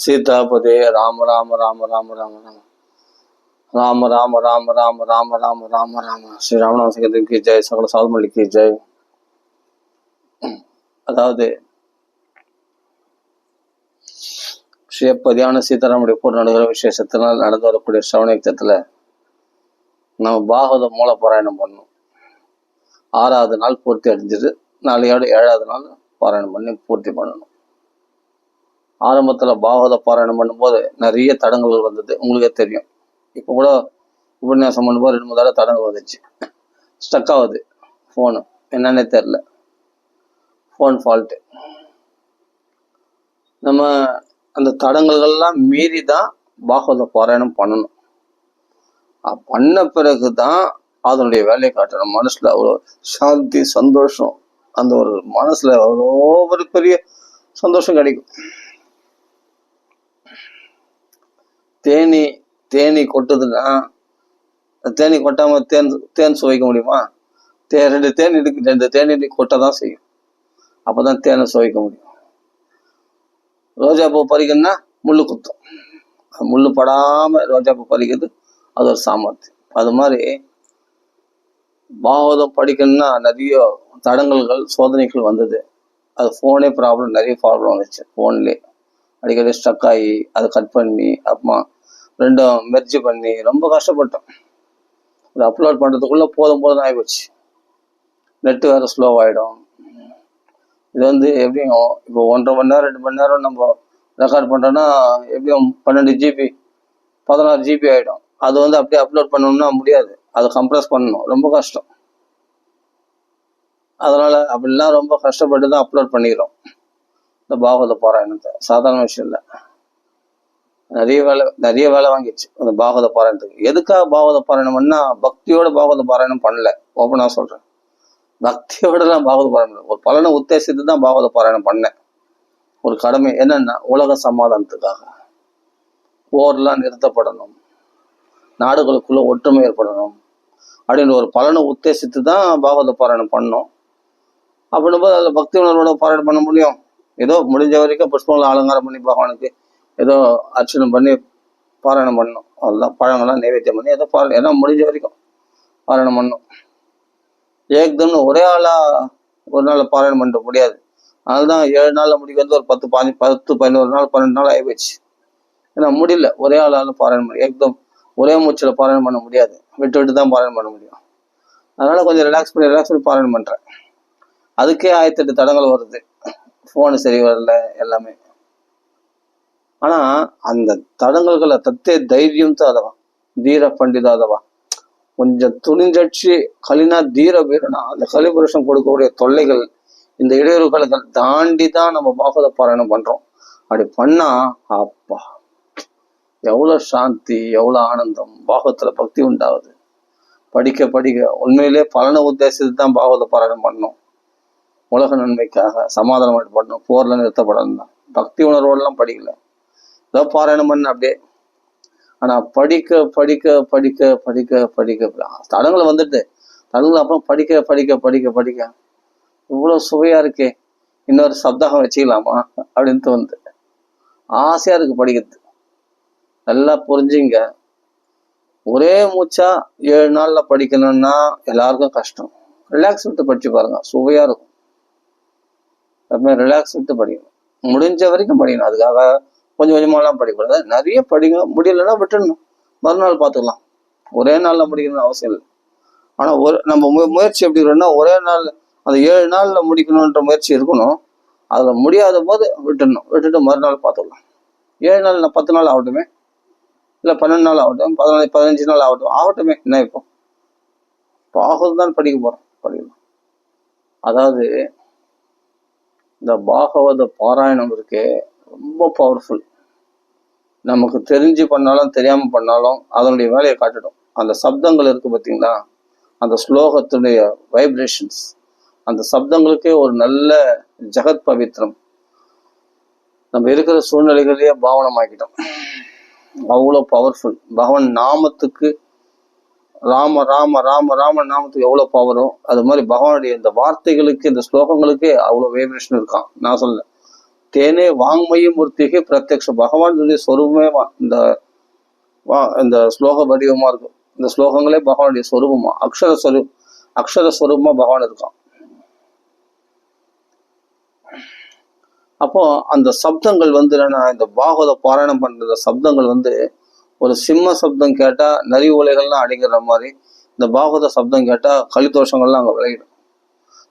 सीतापदे राम राम राम राम राम राम राम राम राम राम राम राम राम श्री रामनाम संगीतம் की जय सकल साधुमणि की जय. அதாவது ஸ்ரீபதியான சீதாராமுடைய பூர்ண நடுகிற விசேஷத்தினால் நடந்து வரக்கூடிய சிரவண யுக்தத்துல நம்ம பாகவத மூல பாராயணம் பண்ணணும். 6வது நாள் பூர்த்தி அடைஞ்சது. நாளையோட 7வது நாள் பாராயணம் பண்ணி பூர்த்தி பண்ணணும். ஆரம்பத்துல பாகவத பாராயணம் பண்ணும்போது நிறைய தடங்கல்கள் வந்தது, உங்களுக்கே தெரியும். இப்போ கூட உபன்யாசம் பண்ணும்போது 2-3 தடவை தடங்கள் வந்துச்சு. ஸ்டக் ஆகுது ஃபோனு, என்னன்னே தெரில, ஃபோன் ஃபால்ட்டு. நம்ம அந்த தடங்கல்கள்லாம் மீறி தான் பாகவத பாராயணம் பண்ணணும். பண்ண பிறகுதான் அதனுடைய வேலையை காட்டணும். மனசுல அவ்வளோ சாந்தி, சந்தோஷம், அந்த ஒரு மனசுல அவ்வளோ ஒரு பெரிய சந்தோஷம் கிடைக்கும். தேனி கொட்டுதுன்னா, தேனி கொட்டாம தேன் சுவைக்க முடியுமா? 2 தேன் இருக்கு, 2 தேனி கொட்டதான் செய்யும். அப்பதான் தேனை சுவைக்க முடியும். ரோஜா பூ பறிக்கணும்னா முள்ளு குத்தும், முள்ளு படாம ரோஜா பூ பறிக்கிறது அது ஒரு சாமர்த்தியம். அது மாதிரி பாகவதம் படிக்கணும்னா நிறைய தடங்கல்கள், சோதனைகள் வந்தது. அது ஃபோனே ப்ராப்ளம், நிறைய ப்ராப்ளம் வந்துச்சு. ஃபோன்லேயே அடிக்கடி ஸ்டக் ஆகி அதை கட் பண்ணி அப்புறமா 2ம் மெர்ஜ் பண்ணி ரொம்ப கஷ்டப்பட்டோம். அதை அப்லோட் பண்ணுறதுக்குள்ளே போதும் ஆகிப்போச்சு. நெட்டு வேறு ஸ்லோவாகிடும். இது எப்படியும் இப்போ 1.5 மணி நேரம் 2 மணி நேரம் நம்ம ரெக்கார்ட் பண்ணுறோன்னா எப்படியும் 12 GB 16 GB ஆகிடும். அது அப்படியே அப்லோட் பண்ணணும்னா முடியாது, அதை கம்ப்ரஸ் பண்ணணும், ரொம்ப கஷ்டம். அதனால அப்படிலாம் ரொம்ப கஷ்டப்பட்டு தான் அப்லோட் பண்ணிக்கிறோம் இந்த பாகவத பாராயணத்தை. சாதாரண விஷயம் இல்லை, நிறைய வேலை வாங்கிடுச்சு அந்த பாகவத பாராயணத்துக்கு. எதுக்காக பாகவத பாராயணம் பண்ணா, பக்தியோட பாகவத பாராயணம் பண்ணல, ஓப்பனா சொல்றேன். பக்தியோடலாம் பாகவத பாராயணம் ஒரு பலனை உத்தேசித்து தான் பாகவத பாராயணம் பண்ணேன். ஒரு கடமை என்னன்னா, உலக சமாதானத்துக்காக. போர்லாம் நிறுத்தப்படணும், நாடுகளுக்குள்ள ஒற்றுமை ஏற்படணும் அப்படின்னு ஒரு பலனை உத்தேசித்து தான் பாகவத பாராயணம் பண்ணோம். அப்படின்னும் போது அதில் பக்தி உணர்வோட பாராயணம் பண்ண முடியும். ஏதோ முடிஞ்ச வரைக்கும் புஷ்பங்களை அலங்காரம் பண்ணி பகவானுக்கு ஏதோ அர்ச்சனை பண்ணி பாராயணம் பண்ணணும். அதெல்லாம் பழங்கள்லாம் நைவேத்தியம் பண்ணி ஏதோ ஏன்னா முடிஞ்ச வரைக்கும் பாராயணம் பண்ணணும். ஏக்தம்னு ஒரே ஆளா ஒரு நாள் பாராயணம் பண்ண முடியாது. அதனால்தான் 7 நாள்ல முடிக்கிறது ஒரு 10, 11 நாள் 12 நாள் ஆகிப்போச்சு. ஏன்னா முடியல, ஒரே ஆளால பாராயணம் பண்ண, ஏக்தம் ஒரே மூச்சில் பாராயணம் பண்ண முடியாது, விட்டு விட்டு தான் பாராயணம் பண்ண முடியும். அதனால கொஞ்சம் ரிலாக்ஸ் பண்ணி பாராயணம் பண்றேன். அதுக்கே 1008 தடங்கள் வருது, ஃபோனு சரி வரல, எல்லாமே. ஆனா அந்த தடங்கல்களை தத்தே தைரியம் தாதவா, தீர பண்டிதாதவா, கொஞ்சம் துணிஞ்சட்சி கலினா தீர வீரனா, அந்த கலிபுருஷன் கொடுக்கக்கூடிய தொல்லைகள், இந்த இடையூறுகளை தாண்டி தான் நம்ம பாகவத பாராயணம் பண்றோம். அப்படி பண்ணா அப்பா எவ்வளவு சாந்தி, எவ்வளவு ஆனந்தம், பாகவத்துல பக்தி உண்டாகுது. படிக்க உண்மையிலே பலனை உத்தேசித்து தான் பாகவத பாராயணம் பண்ணணும். உலக நன்மைக்காக சமாதானம் பண்ணணும், போர்ல நிறுத்தப்படணும் தான். பக்தி உணர்வோடலாம் படிக்கல, ஏதோ பாராயணம் பண்ண அப்படியே. ஆனா படிக்க தடங்களை வந்துட்டு தடங்களை அப்புறம் படிக்க இவ்வளவு சுவையா இருக்கே, இன்னொரு சப்தாகம் வச்சுக்கலாமா அப்படின்ட்டு ஆசையா இருக்கு படிக்கிறது. நல்லா புரிஞ்சுங்க, ஒரே மூச்சா 7 நாள்ல படிக்கணும்னா எல்லாருக்கும் கஷ்டம். ரிலாக்ஸ் விட்டு படிச்சு பாருங்க, சுவையா இருக்கும். எப்பவுமே ரிலாக்ஸ் விட்டு படிக்கணும், முடிஞ்ச வரைக்கும் படிக்கணும். அதுக்காக கொஞ்சம் கொஞ்சமாலாம் படிக்கூடாது, நிறைய படிங்க. முடியலைன்னா விட்டுடணும், மறுநாள் பார்த்துக்கலாம். ஒரே நாள்ல முடிக்கணும்னு அவசியம் இல்லை. ஆனா நம்ம முயற்சி எப்படி இருக்கணும்னா, ஒரே நாள் அந்த 7 நாள்ல முடிக்கணுன்ற முயற்சி இருக்கணும். அதுல முடியாத போது விட்டுட்டு மறுநாள் பார்த்துக்கலாம். 7 நாள் 10 நாள் ஆகட்டுமே, இல்லை 12 நாள் ஆகட்டும், 15 நாள் ஆகட்டுமே. என்ன இப்போ பாகவதம் தான் படிக்க போறோம், படிக்கலாம். அதாவது இந்த பாகவத பாராயணம் இருக்கே ரொம்ப பவர்ஃபுல். நமக்கு தெரிஞ்சு பண்ணாலும் தெரியாம பண்ணாலும் அதனுடைய வேலையை காட்டிடும். அந்த சப்தங்கள் இருக்கு பார்த்தீங்களா, அந்த ஸ்லோகத்துடைய வைப்ரேஷன்ஸ், அந்த சப்தங்களுக்கே ஒரு நல்ல ஜெகத் பவித்திரம். நம்ம இருக்கிற சூழ்நிலைகளையே பாவனமாக்கிட்டோம். அவ்வளோ பவர்ஃபுல். பகவான் நாமத்துக்கு, ராம ராம ராம ராம நாமத்துக்கு எவ்வளோ பவரும், அது மாதிரி பகவானுடைய இந்த வார்த்தைகளுக்கு, இந்த ஸ்லோகங்களுக்கே அவ்வளோ வைப்ரேஷன் இருக்கான். நான் சொல்ல தேனே வாங்மயம் மூர்த்திக்கு பிரத்யக்ஷ பகவானுடைய சொரூபமே இந்த ஸ்லோக வடிவமா இருக்கும். இந்த ஸ்லோகங்களே பகவானுடைய சொரூபமா, அக்ஷர ஸ்வரூபமா பகவான் இருக்கான். அப்போ அந்த சப்தங்கள் என்னன்னா, இந்த பாகவத பாராயணம் பண்ற சப்தங்கள் ஒரு சிம்ம சப்தம் கேட்டா நரி உலைகள்லாம் அடிக்கிற மாதிரி, இந்த பாகவத சப்தம் கேட்டா கலிதோஷங்கள்லாம் அங்க விளையிடும்.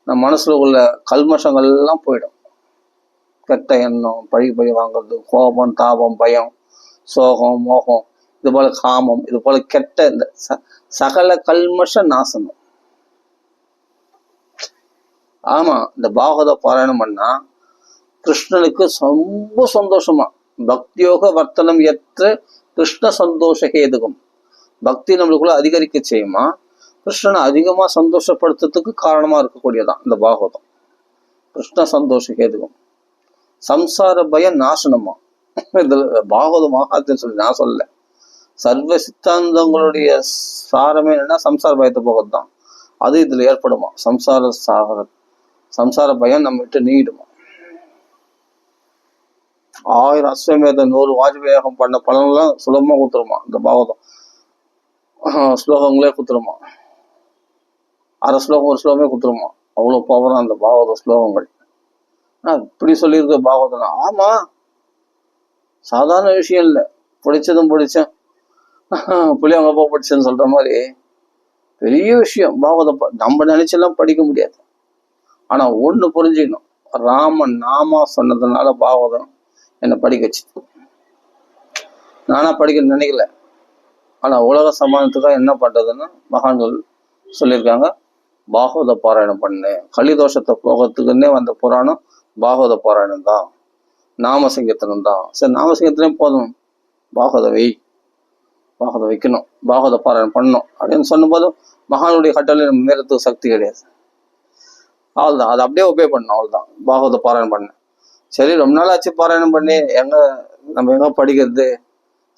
நம்ம மனசுல உள்ள கல்மஷங்கள் எல்லாம் போயிடும். கெட்ட எண்ணம், பழி வாங்குறது, கோபம், தாபம், பயம், சோகம், மோகம், இது போல காமம், இது போல கெட்ட இந்த சகல கல்மஷ நாசனம். ஆமா, இந்த பாகவத பாராயணம் பண்ணா கிருஷ்ணனுக்கு ரொம்ப சந்தோஷமா. பக்தியோக வர்த்தனம் ஏற்ற கிருஷ்ண சந்தோஷ ஹேதுகம். பக்தி நம்மளுக்குள்ள அதிகரிக்க செய்யுமா, கிருஷ்ணனை அதிகமா சந்தோஷப்படுத்துறதுக்கு காரணமா இருக்கக்கூடியதான் இந்த பாகவதம். கிருஷ்ண சந்தோஷ ஹேதுகம். சம்சார பயம் நாசனமா. இதுல பாகவத மகாத்மியம் சொல்லி நான் சொல்லல, சர்வ சித்தாந்தங்களுடைய சாரமே என்னன்னா சம்சார பயத்தை போகத்தான். அது இதுல ஏற்படுமா, சம்சார பயம் நம்ம விட்டு நீடுமா. 1000 அஸ்வமேத 100 வாஜ்பேயகம் பண்ண பலன்லாம் சுலபமா கொடுத்துருமா இந்த பாகவதம் ஸ்லோகங்களே கொடுத்துருமா. அரை ஸ்லோகம் ஒரு ஸ்லோகமே கொடுத்துருமா. அவ்வளவு பவரா அந்த பாகவத ஸ்லோகங்கள். இப்படி சொல்லியிருக்க பாகவதம். ஆமா, சாதாரண விஷயம் இல்லை. படிச்சதும் படிச்சேன், புளியங்க அப்பா படிச்சேன்னு சொல்ற மாதிரி பெரிய விஷயம் பாகவதம். நம்ம நினைச்செல்லாம் படிக்க முடியாது. ஆனா ஒண்ணு புரிஞ்சுக்கணும், ராமன் நாமா சொன்னதுனால பாகவதம் என்னை படிக்க வச்சு. நானா படிக்க நினைக்கல. ஆனா உலக சமாதானத்துக்காக என்ன பண்றதுன்னு மகான்கள் சொல்லியிருக்காங்க, பாகவத பாராயணம் பண்ணு. கலிதோஷத்தை போகிறதுக்குன்னே வந்த புராணம் பாகவத பாராயணம் தான், நாம சங்கீர்த்தனம் தான். சரி, நாம சங்கீர்த்தனே போதும், பாகவத வைக்கணும், பாகவத பாராயணம் பண்ணணும் அப்படின்னு சொன்னபோது மகானுடைய கட்டளை நம்ம மீறத்துக்கு சக்தி கிடையாது. அவ்வளவுதான், அதை அப்படியே ஒபே பண்ணணும். அவ்வளவுதான், பாகவத பாராயணம் பண்ண. சரி, ரொம்ப நாள் ஆச்சு பாராயணம் பண்ணி, நம்ம எங்க படிக்கிறது,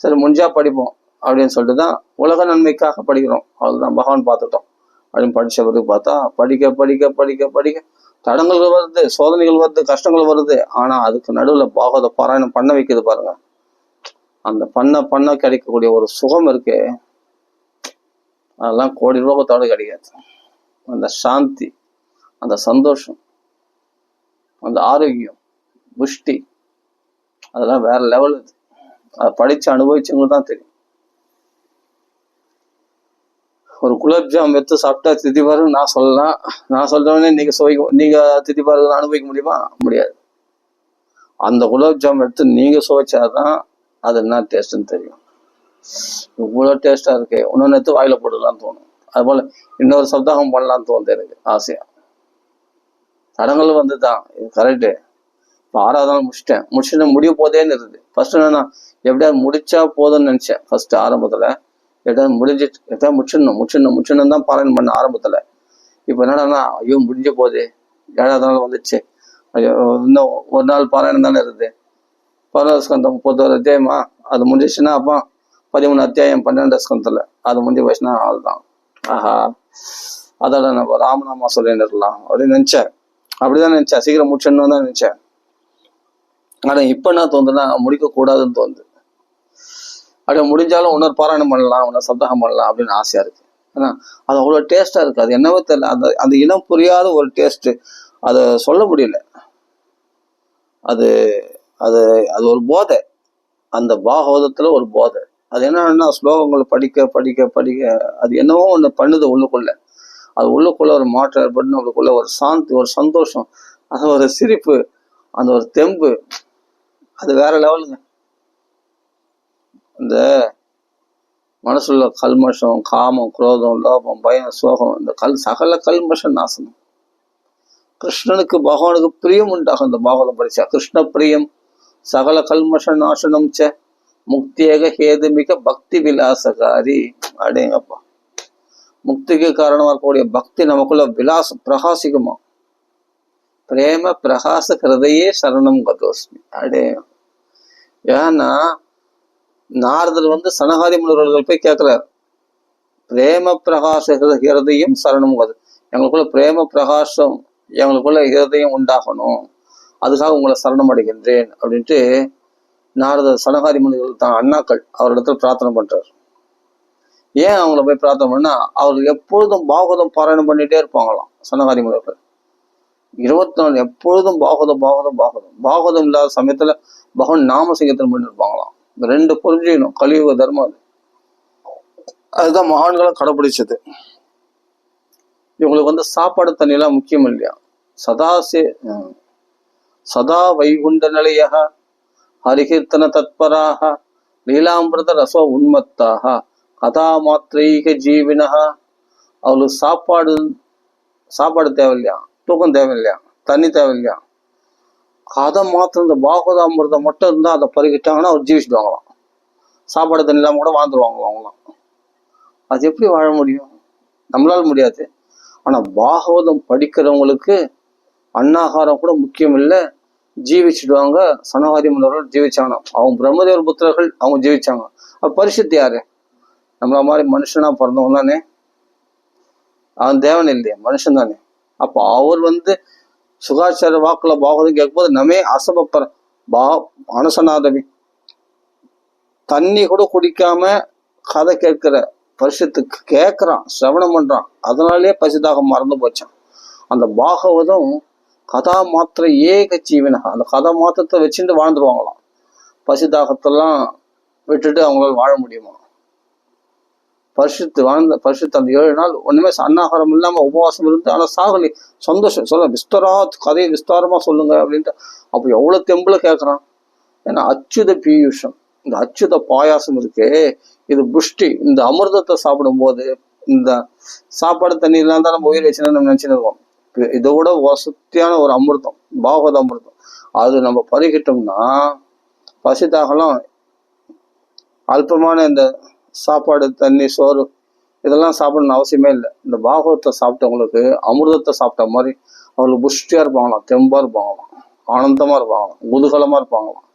சரி முடிஞ்சா படிப்போம் அப்படின்னு சொல்லிட்டு தான் உலக நன்மைக்காக படிக்கிறோம். அவ்வளவுதான், பகவான் பார்த்துட்டோம் அப்படின்னு படிச்ச பிறகு பார்த்தா படிக்க படிக்க படிக்க படிக்க தடங்கள்கள் வருது, சோதனைகள் வருது, கஷ்டங்கள் வருது. ஆனா அதுக்கு நடுவுல பாகவத பாராயணம் பண்ண வைக்குது பாருங்க. அந்த பண்ண கிடைக்கக்கூடிய ஒரு சுகம் இருக்கு, அதெல்லாம் கோடி ரூபத்தோடு கிடைக்காது. அந்த சாந்தி, அந்த சந்தோஷம், அந்த ஆரோக்கியம், புஷ்டி, அதெல்லாம் வேற லெவல். அதை படிச்சு அனுபவிச்சவங்களுக்கு தான் தெரியும். ஒரு குலோப்ஜாம் எடுத்து சாப்பிட்டா திதிபாரு நான் சொல்லலாம். நான் சொல்றவனே நீங்க திதிபாரு அனுபவிக்க முடியுமா? முடியாது. அந்த குலோப்ஜாம் எடுத்து நீங்க சுவைச்சாதான் அது என்ன டேஸ்ட்ன்னு தெரியும். இவ்வளவு டேஸ்டா இருக்கு, இன்னொன்னு எடுத்து வாயில போடலான்னு தோணும். அது போல இன்னொரு சப்தாகம் பண்ணலான்னு தோணுது எனக்கு ஆசையா. தடங்கள் வந்துதான், இது கரெக்டு. இப்போ 6வது நாள் முடிச்சுட்டு முடிய போதேன்னு இருக்குது. ஃபர்ஸ்ட் என்னன்னா எப்படியாவது முடிச்சா போதும்னு நினைச்சேன். ஃபர்ஸ்ட் ஆரம்பத்துல எப்படியாவது எப்படியாவது முடிச்சிடணும் தான் பாராயணம் பண்ண ஆரம்பத்துல. இப்ப என்னடான்னா, ஐயோ முடிஞ்ச போதே, 7வது நாள் வந்துச்சு, ஐயோ இன்னும் ஒரு நாள் பாராயணம் தானே இருக்குது. 11 ஸ்கந்தம் 31 அத்தியாயமா, அது முடிஞ்சிச்சுன்னா அப்போ 13 அத்தியாயம் 12 ஸ்கந்தத்துல அது முடிஞ்சு போச்சுன்னா ஆள்தான். ஆஹா, அதோட நம்ம ராமநாமா சொல்லிட்டு இருக்கலாம் அப்படின்னு நினைச்சேன். அப்படிதான் நினைச்சேன், சீக்கிரம் முடிச்சிடணும் தான் நினைச்சேன். ஆனா இப்ப என்ன தோணுதுன்னா, முடிக்க கூடாதுன்னு தோணுது. அப்படியே முடிஞ்சாலும் இன்னொரு பாராயணம் பண்ணலாம், இன்னொரு சப்தாகம் பண்ணலாம் அப்படின்னு ஆசையா இருக்கு. ஏன்னா அது அவ்வளவு டேஸ்டா இருக்கு. அது என்னவோ தெரியல, அந்த இனம் புரியாத ஒரு டேஸ்ட், அதை சொல்ல முடியல. அது அது அது ஒரு போதை, அந்த பாகவதத்துல ஒரு போதை. அது என்னன்னா, ஸ்லோகங்களை படிக்க படிக்க படிக்க அது என்னவோ ஒண்ணு பண்ணுது உள்ளுக்குள்ள. அது உள்ளுக்குள்ள ஒரு மாற்றம் ஏற்பட்டு நம்மளுக்குள்ள ஒரு சாந்தி, ஒரு சந்தோஷம், அது ஒரு சிரிப்பு, அந்த ஒரு தெம்பு, அது வேற லெவலுங்க. இந்த மனசுல கல்மஷம், காமம், குரோதம், லோபம், பயம், சோகம், இந்த சகல கல்மஷம் நாசனம். கிருஷ்ணனுக்கு பகவானுக்கு பிரியம் உண்டாகும். இந்த பாகவதம் படிச்சா கிருஷ்ண பிரியம் சகல கல்மஷ நாசனம் ச முக்தியக ஹேதுமிக பக்தி விலாசகாரி. அடேங்கப்பா, முக்திக்கு காரணமா இருக்கக்கூடிய பக்தி நமக்குள்ள பிரகாசிக்குமா. பிரேம பிரகாச கிருதையே சரணம் கதோஸ்மி. அடே, ஏன்னா நாரதர் சனகாதி முனிவர்கள் போய் கேட்கிறார், பிரேம பிரகாச ஹிருதயம் சரணம் கது, எங்களுக்குள்ள பிரேம பிரகாசம், எங்களுக்குள்ள ஹிருதயம் உண்டாகணும், அதுக்காக உங்களை சரணம் அடைகின்றேன் அப்படின்ட்டு நாரத சனகாதி முனிகள் தான் அண்ணாக்கள் அவரிடத்துல பிரார்த்தனை பண்றாரு. ஏன் அவங்கள போய் பிரார்த்தனை பண்ணா, அவர்கள் எப்பொழுதும் பாகவதம் பாராயணம் பண்ணிட்டே இருப்பாங்களாம் சனகாதி முனிவர்கள். 24 எப்பொழுதும் பாகவதம் இல்லாத சமயத்துல பகவான் நாம சங்கீர்த்தனம் பண்ணிருப்பாங்களாம். இந்த 2 புரிஞ்சுக்கணும், கலியுக தர்மம் அது. அதுதான் மகான்களும் கடைபிடிச்சது. இவங்களுக்கு சாப்பாடு தண்ணி எல்லாம் முக்கியம் இல்லையா. சதா வைகுண்ட நிலையாக ஹரிகீர்த்தன தத்பராக லீலாமிருத ரசோ உன்மத்தாக கதா மாத்திரைக ஜீவினஹா. அவங்களுக்கு சாப்பாடு தேவையில்லையா, தூக்கம் தேவையில்லையா, தண்ணி தேவையில்லையா, கதை மாத்திரம் இந்த பாகவதாமிரதம் மட்டும் இருந்தா அதை பருகிட்டாங்கன்னா அவர் ஜீவிச்சுடுவாங்களாம். சாப்பாடு தண்ணி இல்லாம கூட வாழ்ந்துருவாங்களாம் அவங்களாம். அது எப்படி வாழ முடியும்? நம்மளால முடியாது. ஆனா பாகவதம் படிக்கிறவங்களுக்கு அன்னாகாரம் கூட முக்கியம் இல்லை, ஜீவிச்சுடுவாங்க. சனகாதி முன்னோர்கள் ஜீவிச்சாங்க, அவங்க பிரம்மதேவர் புத்திரர்கள் அவங்க ஜீவிச்சாங்க. அப்ப பரிசுத்தி யாரு? நம்மள மாதிரி மனுஷனா பிறந்தவங்க தானே, அவன் தேவன் இல்லையா, மனுஷன் தானே. அப்ப அவர் சுகாச்சார வாக்குல பாகவதம் கேட்கும்போது நமே அசபப்பற அனசனாதவி தண்ணி கூட குடிக்காம கதை கேட்கிற பரிசுத்துக்கு கேட்கிறான், சிரவணம் பண்றான். அதனாலேயே பசிதாக மறந்து போச்சான். அந்த பாகவதம் கதா மாத்திர ஏக ஜீவனகா, அந்த கதா மாத்திரத்தை வச்சுட்டு வாழ்ந்துருவாங்களாம். பசிதாகத்தெல்லாம் விட்டுட்டு அவங்களால வாழ முடியுமா? பரிசுத்து அந்த 7 நாள் ஒண்ணுமே அன்னாகாரம் இல்லாம உபவாசம் இருந்து, ஆனா சாகலி சந்தோஷம் சொல்ல கதையை விஸ்தாரமா சொல்லுங்க அப்படின்ட்டு. அப்ப எவ்வளவு தெம்புல கேட்கறான். ஏன்னா அச்சுத பீயூஷம், இந்த அச்சுத பாயாசம் இருக்கு, இது புஷ்டி. இந்த அமிர்தத்தை சாப்பிடும் போது, இந்த சாப்பாடு தண்ணி இல்லாம தான் நம்ம உயிர் வச்சுன்னு நம்ம நினைச்சுன்னு இருக்கோம். இதோட வசதியான ஒரு அமிர்தம் பாகவத அமிர்தம். அது நம்ம பருகிட்டோம்னா பசிதாகலாம் அல்பமான இந்த சாப்பாடு தண்ணி சோறு இதெல்லாம் சாப்பிடணும்னு அவசியமே இல்லை. இந்த பாகவத்தை சாப்பிட்டவங்களுக்கு அமிர்தத்தை சாப்பிட்ட மாதிரி அவங்களுக்கு புஷ்டியா இருப்பாங்களாம், தெம்பா இருப்பாங்களாம், ஆனந்தமா இருப்பாங்களாம், குதூகலமா இருப்பாங்களாம்.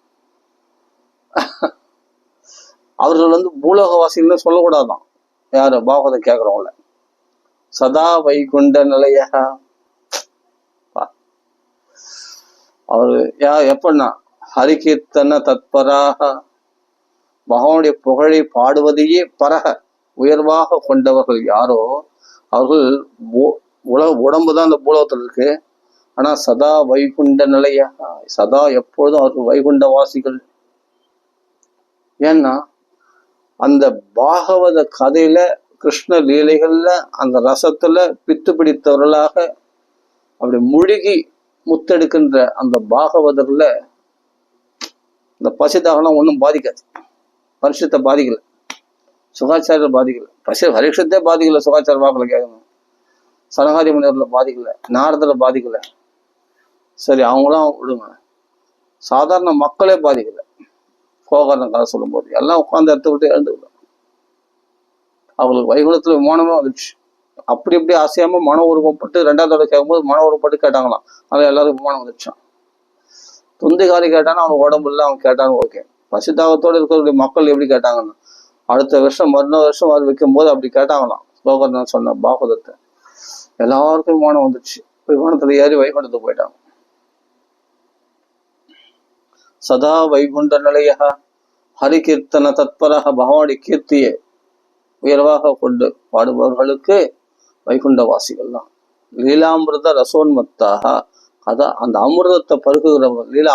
அவர்கள் பூலோகவாசிகள்னு சொல்லக்கூடாதான். யாரு? பாகவதம் கேட்கறவங்கள. சதா வைகுண்ட நிலைய அவரு எப்படின்னா ஹரிகீர்த்தன தத்பராக பகவானுடைய புகழை பாடுவதையே பரக உயர்வாக கொண்டவர்கள் யாரோ அவர்கள் உடம்புதான் இந்த பூலோகத்தில் இருக்கு. ஆனா சதா வைகுண்ட நிலைய சதா எப்பொழுதும் அவர்கள் வைகுண்ட வாசிகள். ஏன்னா அந்த பாகவத கதையில கிருஷ்ண லீலைகள்ல அந்த ரசத்துல பித்து பிடித்தவர்களாக அப்படி முழுகி முத்தெடுக்கின்ற அந்த பாகவதர்ல இந்த பசிதாகலாம் ஒன்றும் பாதிக்காது. பரிசுத்தை பாதிக்கல, சுகாச்சார பாதிக்கல, பரீட்சத்தே பாதிக்கல, சுகாச்சார வாக்குல கேட்கணும். சனகாதி முனிவர்ல பாதிக்கல, நாரதரை பாதிக்கல. சரி அவங்களாம் விடுங்க, சாதாரண மக்களே பாதிக்கல. கோகர்ணம் கதை சொல்லும் போது எல்லாம் உட்கார்ந்து எடுத்து விட்டு எழுந்துக்கலாம். அவங்களுக்கு வைகுண்டத்துல விமானமே வந்துச்சு. அப்படி இப்படி அசையாம மன உருவப்பட்டு 2வது தடவை கேட்கும்போது மன உருவப்பட்டு கேட்டாங்களாம். அதனால எல்லாரும் விமானம் வந்துச்சான். துந்திகாரி கேட்டானா அவனுக்கு உடம்பு இல்லை, அவன் கேட்டான்னு ஓகே. பசிதாகத்தோடு இருக்கிற மக்கள் எப்படி கேட்டாங்கன்னா, அடுத்த வருஷம் மறுநாள் வருஷம் அது வைக்கும் போது அப்படி கேட்டாங்களாம். கோகர்ணன் சொன்ன பாகவதத்தை எல்லாருக்கும் விமானம் வந்துச்சு. விமானத்துல ஏறி வைகுண்டத்துக்கு போயிட்டாங்க. சதா வைகுண்ட நிலைய ஹரிகீர்த்தன தத்பரக பகவானுடைய கீர்த்தியை உயர்வாக கொண்டு பாடுபவர்களுக்கு வைகுண்டவாசிகள் தான். லீலாமிருத ரசோன்மத்தாக அதான் அந்த அமிர்தத்தை பருகுகிறவர்கள். லீலா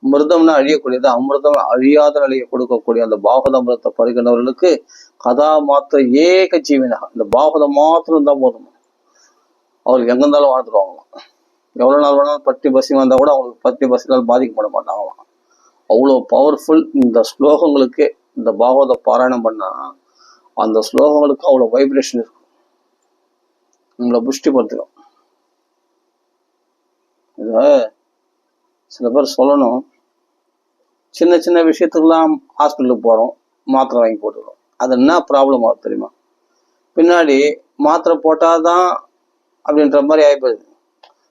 மிருதம்னா அழியக்கூடியது, அமிர்தம் அழியாத நிலையை கொடுக்கக்கூடிய அந்த பாகவத அமிர்தத்தை பருகினவர்களுக்கு கதா மாத்திர ஏக ஜீவனாக இந்த பாகவதம் மாத்திரம் இருந்தால் போதும், அவங்களுக்கு எங்க இருந்தாலும் வாழ்ந்துருவாங்களாம். எவ்வளவு நாள் வேணாலும் பட்டி பசி வந்தா கூட அவங்களுக்கு பட்டி பசினால் பாதிக்கப்பட மாட்டாங்களாம். அவ்வளோ பவர்ஃபுல் இந்த ஸ்லோகங்களுக்கு. இந்த பாகவத பாராயணம் பண்ணா அந்த ஸ்லோகங்களுக்கு அவ்வளோ வைப்ரேஷன் இருக்கும், நம்மளை புஷ்டிப்படுத்திடும். இத சில பேர் சொல்லணும், சின்ன சின்ன விஷயத்துக்கெல்லாம் ஹாஸ்பிட்டலுக்கு போறோம், மாத்திரை வாங்கி போட்டுக்கிறோம். அது என்ன ப்ராப்ளம் ஆகுது தெரியுமா? பின்னாடி மாத்திரை போட்டாதான் அப்படின்ற மாதிரி ஆகிப்போகுது.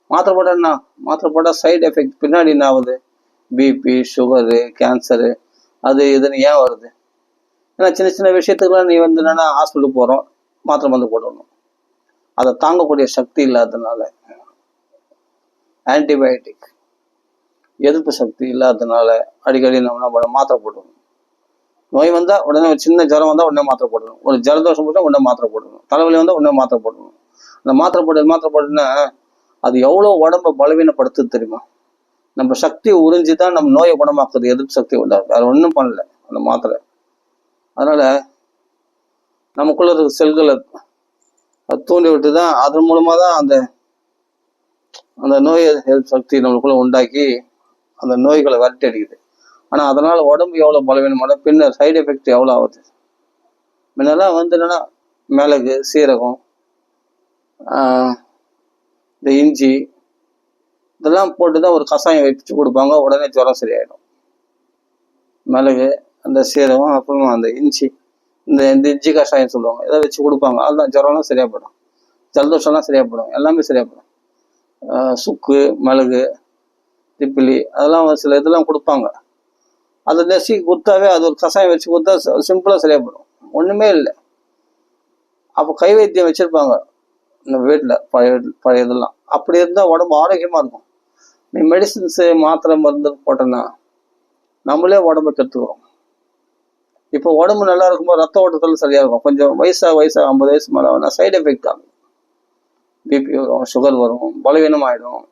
மாத்திரை போட்டா என்ன? மாத்திரை போட்டால் சைடு எஃபெக்ட் பின்னாடி என்ன ஆகுது? பிபி, சுகரு, கேன்சரு, அது இதுன்னு ஏன் வருது? ஏன்னா சின்ன சின்ன விஷயத்துக்குலாம் நீ என்னன்னா ஹாஸ்பிட்டலுக்கு போகிறோம், மாத்திரை மருந்து போடணும். அதை தாங்கக்கூடிய சக்தி இல்லாததுனால. ஆன்டிபயோட்டிக். எதிர்ப்பு சக்தி இல்லாததுனால அடிக்கடி நம்ம என்ன பண்ண மாத்திரை போட்டுக்கணும். நோய் வந்தா உடனே ஒரு சின்ன ஜுரம் வந்தா உடனே மாத்திரை போடணும். ஒரு ஜலதோஷம் போட்டா உடனே மாத்திரை போடணும். தலைவலி வந்தா உடனே மாத்திரை போடணும். அந்த மாத்திரை போட்டுன்னா அது எவ்வளவு உடம்ப பலவீனப்படுத்துது தெரியுமா? நம்ம சக்தியை உறிஞ்சிதான் நம்ம நோயை குணமாக்குது, எதிர்ப்பு சக்தி உண்டாது. வேற ஒன்றும் பண்ணல அந்த மாத்திரை. அதனால நமக்குள்ள இருக்க செல்களை தூண்டி விட்டுதான் அதன் மூலமா தான் அந்த நோய் எதிர்ப்பு சக்தி நம்மளுக்குள்ள உண்டாக்கி அந்த நோய்களை விரட்டி அடிக்குது. ஆனா அதனால உடம்பு எவ்வளவு பலவீனமான பின்னர் சைடு எஃபெக்ட் எவ்வளவு ஆகுது. முன்னெல்லாம் என்னன்னா மிளகு, சீரகம், இந்த இஞ்சி இதெல்லாம் போட்டுதான் ஒரு கஷாயம் வச்சு கொடுப்பாங்க, உடனே ஜுரம் சரியாயிடும். மிளகு, அந்த சீரகம், அப்புறமா அந்த இஞ்சி, இந்த இஞ்சி கஷாயம் சொல்லுவாங்க, இதை வச்சு கொடுப்பாங்க. அதுதான் ஜுரம்லாம் சரியாப்படும், ஜலதோஷம்லாம் சரியாப்படும், எல்லாமே சரியாப்படும். சுக்கு, மிளகு, திப்பிலி அதெல்லாம் சில இதெல்லாம் கொடுப்பாங்க. அதை நெசி கொடுத்தாவே அது ஒரு கஷாயம் வச்சு கொடுத்தா சிம்பிளா சரியாப்படும். ஒண்ணுமே இல்லை. அப்போ கை வைத்தியம் வச்சிருப்பாங்க இந்த வீட்டில் பழைய இதெல்லாம். அப்படி இருந்தால் உடம்பு ஆரோக்கியமா இருக்கும். நீ மெடிசின்ஸு, மாத்திரை, மருந்து போட்டோன்னா நம்மளே உடம்பு கெடுத்துக்கிறோம். இப்போ உடம்பு நல்லா இருக்கும்போது ரத்த ஓட்டத்தில் சரியா இருக்கும். கொஞ்சம் வயசாக 50 வயசு மேலே ஆகுனா சைடு எஃபெக்ட் ஆகும். பிபி வரும், சுகர் வரும், பலவீனம் ஆயிடும்.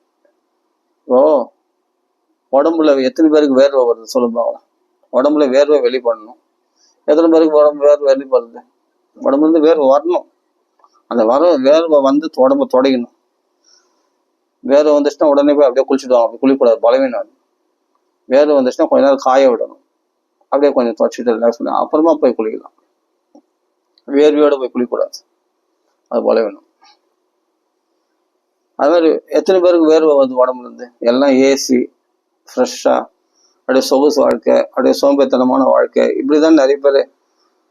உடம்புல எத்தனை பேருக்கு வேர்வை வருது சொல்லுவாங்க? உடம்புல வேர்வை வெளிப்படணும். எத்தனை பேருக்கு உடம்பு வேர்வை வெளிப்படுது? உடம்புல இருந்து வேர்வை வரணும். அந்த வேர்வை வந்து உடம்பு துடைக்கணும். வேர்வை வந்துச்சுன்னா உடனே போய் அப்படியே குளிச்சுடுவாங்க. அப்படி குளிக்கூடாது, பலவீனம். வேர்வை வந்துச்சுன்னா கொஞ்ச நேரம் காய விடணும். அப்படியே கொஞ்சம் துடைச்சிட்டு ரிலாக்ஸ் பண்ணி அப்புறமா போய் குளிக்கலாம். வேர்வையோட போய் குளிக்கூடாது, அது பலவீனம். அது மாதிரி எத்தனை பேருக்கு வேர்வை வருது உடம்புல இருந்து? எல்லாம் ஏசி, ஃப்ரெஷ்ஷா, அப்படியே சொகுசு வாழ்க்கை, அப்படியே சோம்பேத்தனமான வாழ்க்கை, இப்படிதான் நிறைய பேர்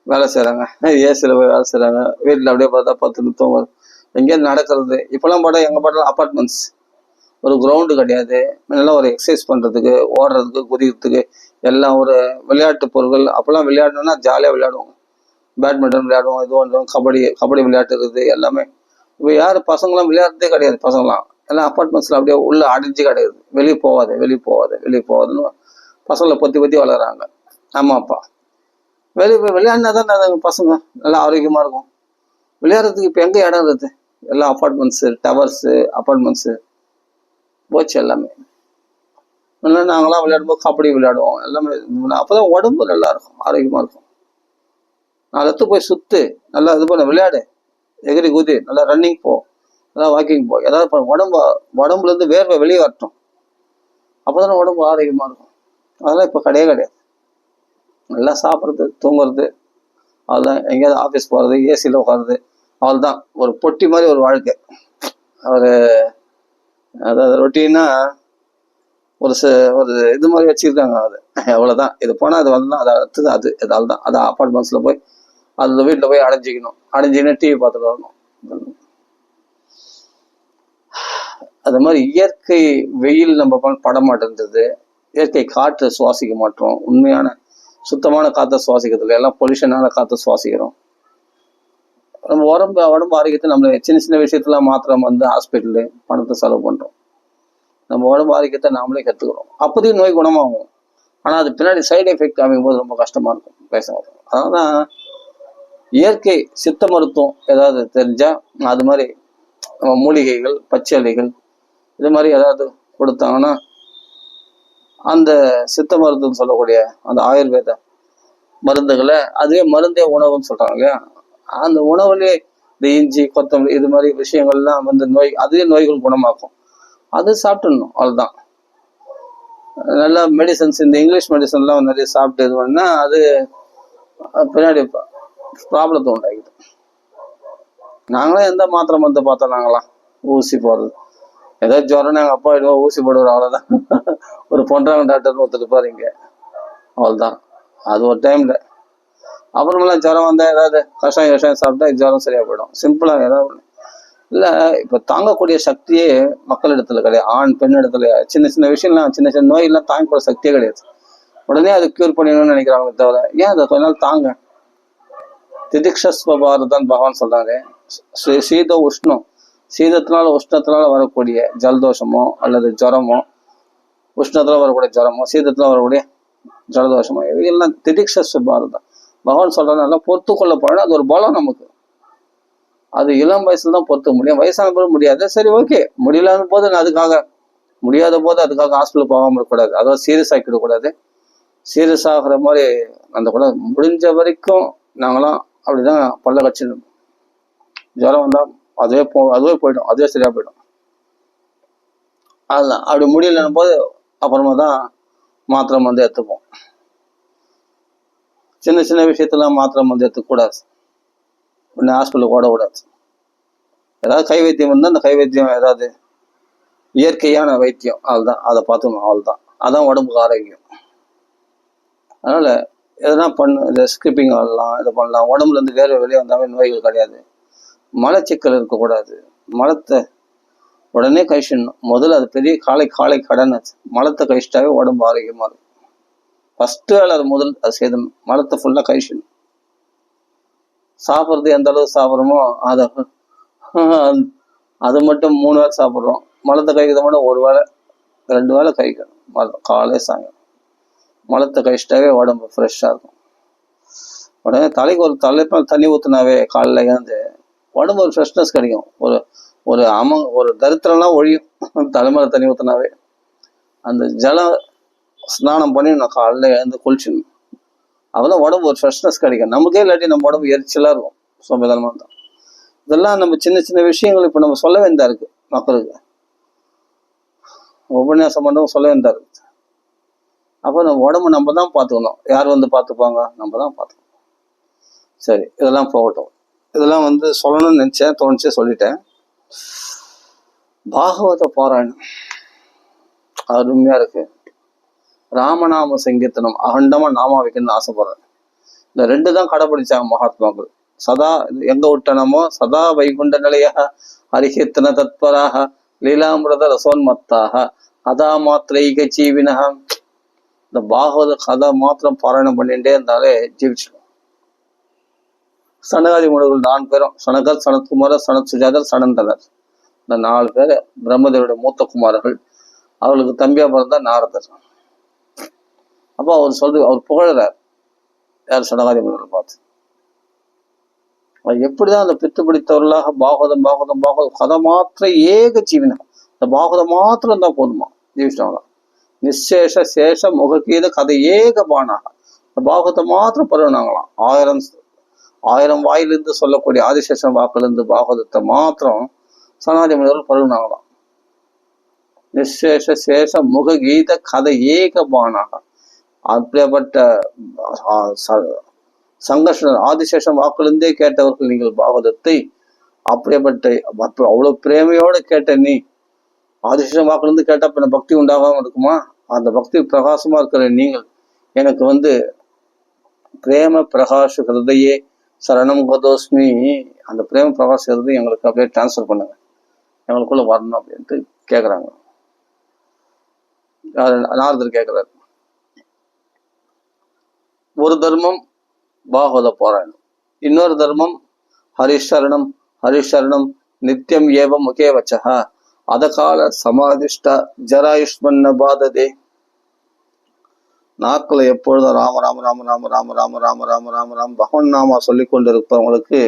வேலை செய்யறாங்க. ஏசியில் போய் வேலை செய்யறாங்க. வீட்டில் அப்படியே பார்த்தா 10 நிமிஷம் எங்கேயும் நடக்கிறது. இப்பெல்லாம் பார்த்தா எங்க பார்த்தாலும் அப்பார்ட்மெண்ட்ஸ், ஒரு கிரவுண்டு கிடையாது. முன்னெல்லாம் ஒரு எக்ஸசைஸ் பண்றதுக்கு, ஓடுறதுக்கு, குதிக்கிறதுக்கு எல்லாம் ஒரு விளையாட்டு பொருட்கள். அப்பெல்லாம் விளையாடணும்னா ஜாலியாக விளையாடுவோம். பேட்மிண்டன் விளையாடுவோம், இது ஒன்றும் கபடி விளையாட்டு இருக்குது எல்லாமே. இப்போ யாரும் பசங்களாம் விளையாடுறதே கிடையாது. பசங்களாம் எல்லாம் அப்பார்ட்மெண்ட்ஸ்ல அப்படியே உள்ள அடைஞ்சு கிடையாது. வெளியே போகாதுன்னு பசங்களை பொத்தி வளர்றாங்க அம்மா அப்பா. வெளியே போய் விளையாடினா தான் பசங்க நல்லா ஆரோக்கியமா இருக்கும். விளையாடுறதுக்கு இப்போ எங்க இடம் இருக்குது? எல்லாம் அப்பார்ட்மெண்ட்ஸு, டவர்ஸு, அப்பார்ட்மெண்ட்ஸு போச்சு எல்லாமே. நாங்களாம் விளையாடும்போது கபடி விளையாடுவோம் எல்லாமே. அப்போதான் உடம்பு நல்லா இருக்கும், ஆரோக்கியமா இருக்கும். 4 இடத்துக்கு போய் சுத்து, நல்லா இது பண்ண, விளையாடு, எகிரி குதி, நல்லா ரன்னிங் போ, நல்லா வாக்கிங் போ, ஏதாவது உடம்புல இருந்து வேர்வை வெளியே வரட்டும். அப்போதானே உடம்பு ஆரோக்கியமா இருக்கும். அதெல்லாம் இப்போ கிடையாது. நல்லா சாப்பிட்றது, தூங்குறது, அதுதான். எங்கேயாவது ஆஃபீஸ் போகிறது, ஏசியில் உட்காருறது, அவள்தான். ஒரு பொட்டி மாதிரி ஒரு வாழ்க்கை. அதாவது ரொட்டீனா ஒரு இது மாதிரி வச்சிருக்காங்க. அது அவ்வளோதான். இது போனால் அது வந்து அதை அடுத்தது அது எதாவது தான். அது அப்பார்ட்மெண்ட்ஸில் போய் அந்த வீட்டில் போய் அடைஞ்சிக்கின்னு டிவி பார்த்துட்டு வரணும். அது மாதிரி இயற்கை வெயில் நம்ம பட மாட்டேன்றது. இயற்கை காற்றை சுவாசிக்க மாட்டோம். உண்மையான சுத்தமான காற்றை சுவாசிக்கிறதுல எல்லாம் பொல்யூஷனான காற்றை சுவாசிக்கிறோம். நம்ம உடம்பு ஆரோக்கியத்தை நம்ம சின்ன விஷயத்துல மாத்திரம் வந்து ஹாஸ்பிட்டலு பணத்தை செலவு பண்றோம். நம்ம உடம்பு ஆரோக்கியத்தை நாமளே கற்றுக்கிறோம். அப்போதையும் நோய் குணமாகும். ஆனா அது பின்னாடி சைடு எஃபெக்ட் அமைக்கும் போது ரொம்ப கஷ்டமா இருக்கும் பேசுறது. அதனால இயற்கை சித்த மருத்துவம் ஏதாவது தெரிஞ்சா அது மாதிரி மூலிகைகள், பச்சை இலைகள் இது மாதிரி ஏதாவது கொடுத்தாங்கன்னா அந்த சித்த மருத்துவம் சொல்லக்கூடிய அந்த ஆயுர்வேத மருந்துகளை அதுவே மருந்தே உணவுன்னு சொல்றாங்க இல்லையா? அந்த உணவுலேயே இந்த இஞ்சி, கொத்தமல்லி இது மாதிரி விஷயங்கள்லாம் வந்து அதுவே நோய்கள் குணமாக்கும். அது சாப்பிட்டுடணும், அவ்வளவுதான். நல்லா மெடிசன்ஸ், இந்த இங்கிலீஷ் மெடிசன்லாம் நிறைய சாப்பிட்டு இது பண்ணா அது பின்னாடி ப்ராப்ளத்தை உண்டாகிது. நாங்களாம் எந்த மாத்திரை மருந்து பார்த்தோம்? நாங்களாம் ஊசி போடுறது. ஏதாவது ஜுரம் எங்கள் அப்பா இடுவா ஊசி போடுவார், அவ்வளோதான். ஒரு பொன்றாங்க டாக்டர்னு ஒருத்தர் இருப்பார் இங்கே, அவ்வளோதான். அது ஒரு டைம்ல. அப்புறமெல்லாம் ஜுரம் வந்தால் ஏதாவது கஷாயம் சாப்பிட்டா ஜுரம் சரியா போயிடும். சிம்பிளாக ஏதாவது இல்லை. இப்போ தாங்கக்கூடிய சக்தியே மக்கள் இடத்துல கிடையாது. ஆண் பெண் இடத்துல சின்ன விஷயம்லாம், சின்ன நோயெல்லாம் தாங்கக்கூடிய சக்தியே கிடையாது. உடனே அது கியூர் பண்ணிடணும்னு நினைக்கிறாங்க தவிர, ஏன் அதை கொஞ்ச நாள் தாங்க. திதிக்ஷஸ்வபாரதான் பகவான் சொல்றாரு. சீத உஷ்ணம் சீதத்தினால உஷ்ணத்தினால வரக்கூடிய ஜலதோஷமோ அல்லது ஜுரமோ, உஷ்ணத்துல வரக்கூடிய ஜுரமோ, சீதத்துல வரக்கூடிய ஜலதோஷமோ, இவையெல்லாம் திதிக்ஷ சுபாரம் தான். பகவான் சொல்றதுனால பொறுத்து கொள்ள போனா அது ஒரு பலம் நமக்கு. அது இளம் வயசுல தான் பொறுத்துக்க முடியும், வயசான போது முடியாது. சரி, ஓகே, முடியலாத போது அதுக்காக, முடியாத போது அதுக்காக ஹாஸ்பிட்டல் போகாம இருக்கக்கூடாது, அதாவது சீரியஸ் ஆக்கிடக்கூடாது. சீரியஸ் ஆகிற மாதிரி அந்த கூட முடிஞ்ச வரைக்கும் நாங்களாம் அப்படிதான் பல்ல கட்சிடணும். ஜுரம் வந்தா அதுவே போயிடும், அதுவே சரியா போயிடும். அதுதான் அப்படி முடியலன்னும் போது அப்புறமா தான் மாத்திரை மருந்து எடுத்துப்போம். சின்ன சின்ன விஷயத்தெல்லாம் மாத்திரை மருந்து எடுத்துக்கூடாது, உடனே ஹாஸ்பிட்டலுக்கு ஓடக்கூடாது. ஏதாவது கை வைத்தியம் இருந்தால் அந்த கை வைத்தியம் ஏதாவது இயற்கையான வைத்தியம், அதுதான் அதை பார்த்துக்கணும், அவ்வளோதான். அதான் உடம்புக்கு ஆரோக்கியம். அதனால எதனா இதை ஸ்கிப்பிங் ஆடலாம், இதை பண்ணலாம். உடம்புல இருந்து வேறு வெளியே வந்தாவே நோய்கள் கிடையாது. மலச்சிக்கல் இருக்கக்கூடாது. மலத்தை உடனே கழிச்சிடணும். முதல்ல அது பெரிய காலை கடன் ஆச்சு. மலத்தை கழிச்சிட்டாவே உடம்பு ஆரோக்கியமா இருக்கும். ஃபர்ஸ்ட் வேலை அது முதல் அது செய்யணும், மலத்தை ஃபுல்லா கழிச்சிடணும். சாப்பிட்றது எந்த அளவு சாப்பிட்றோமோ அதை அது மட்டும் 3 வேளை சாப்பிட்றோம். மலத்தை கழிக்கிறத மட்டும் 1 வேளை 2 வேளை கழிக்கணும். மலம் காலை சாயங்காலம் மலத்தை கழிச்சிட்டாவே உடம்பு ஃப்ரெஷ்ஷாக இருக்கும். உடனே தலைக்கு ஒரு தலைப்பால் தண்ணி ஊற்றினாவே காலையில் ஏந்து உடம்பு ஒரு ஃப்ரெஷ்னஸ் கிடைக்கும். ஒரு தரித்திரம்லாம் ஒழியும் தலைமையில தண்ணி ஊற்றினாவே. அந்த ஜல ஸ்நானம் பண்ணி நான் காலையில் எழுந்து குளிச்சிடணும். அப்போதான் உடம்பு ஒரு ஃப்ரெஷ்னஸ் கிடைக்கும். நமக்கே இல்லாட்டி நம்ம உடம்பு எரிச்சலாக இருக்கும், சோம்பேதனமாக தான். இதெல்லாம் நம்ம சின்ன சின்ன விஷயங்கள் இப்போ நம்ம சொல்ல வேண்டியதா இருக்கு மக்களுக்கு. உபன்யாசம் பண்ணவும் சொல்ல வேண்டியதா இருக்கு. அப்போ நம்ம உடம்பு நம்ம தான் பார்த்துக்கணும். யார் வந்து பார்த்துப்பாங்க? நம்ம தான் பார்த்துக்கணும். சரி, இதெல்லாம் போகட்டும். இதெல்லாம் சொல்லணும்னு நினைச்சேன், தோணுச்சே சொல்லிட்டேன். பாகவத பாராயணம் அருமையா இருக்கு. ராமநாம சங்கீர்த்தனம் அகண்டமா நாமா வைக்கணும்னு ஆசைப்படுறேன். இந்த 2 தான் கடைபிடிச்சாங்க மகாத்மாக்கள். சதா எங்க விட்டனமோ சதா வைகுண்ட நிலைய ஹரிகீர்த்தன தத்பராக லீலாமிரத ரசோன்மத்தாக கதா மாத்திரைக ஜீவினக. இந்த பாகவத கதை மாத்திரம் பாராயணம் பண்ணிட்டே இருந்தாலே ஜீவிச்சிடும். சனகாதி முனிவர்கள் 4 பேரும், சனகர், சனத்குமாரர், சனத் சுஜாதர், சனந்தனர், இந்த 4 பேர் பிரம்மதேவருடைய மூத்த குமாரர்கள். அவர்களுக்கு தம்பியா பிறந்தா நாரதர். அப்போ அவர் புகழறார், யார்? சனகாதி முனிவர்கள் பார்த்து. எப்படிதான் அந்த பித்து பிடித்தவர்களாக பாகவதம் பாகவதம் பாகவதம் கதை மாத்திர ஏக ஜீவினா, இந்த பாகவதம் மாத்திரம் தான் போதுமா ஜீவிச்சாங்களா? நிசேஷ சேஷ முககீத கதை ஏக பானாக, இந்த பாகவத்தை மாத்திரம் பருவனாங்களாம். 1000 வாயிலிருந்து சொல்லக்கூடிய ஆதிசேஷன் வாக்கிலிருந்து பாகவதத்தை மாத்திரம் சனாதி மனிதர்கள் பருவனாங்களாம். நிசேஷ சேஷ முககீத கதை ஏக பானாக. அப்படிப்பட்ட சங்கர்ஷன் ஆதிசேஷன் வாக்கிலிருந்தே கேட்டவர்கள் நீங்கள் பாகவதத்தை. அப்படிப்பட்ட அவ்வளவு பிரேமையோடு கேட்ட நீ ஆதிசேஷன் வாக்கிலிருந்து கேட்டா பின்ன பக்தி உண்டாகாம இருக்குமா? அந்த பக்தி பிரகாசமா இருக்கிற நீங்கள் எனக்கு பிரேம பிரகாஷ் ஹிருதயே சரணம் கதோஸ்மி, அந்த பிரேம பிரகாஷ் ஹிருதயம் எங்களுக்கு அப்படியே டிரான்ஸ்ஃபர் பண்ணுங்க, எங்களுக்குள்ள வரணும் அப்படின்ட்டு கேட்குறாங்க. நாரதர் கேட்கிறார். ஒரு தர்மம் பாகவத பாராயணம், இன்னொரு தர்மம் ஹரிஷரணம். ஹரிஷரணம் நித்தியம் ஏவ முகே வச்சா அதகால சமாதிஷ்ட ஜராயுஷ்மன்ன பாததே. நாட்களை எப்பொழுதும் ராம ராம ராம ராம ராம ராம ராம ராம ராம ராம பகவன் நாமா சொல்லி கொண்டிருப்பவங்களுக்கு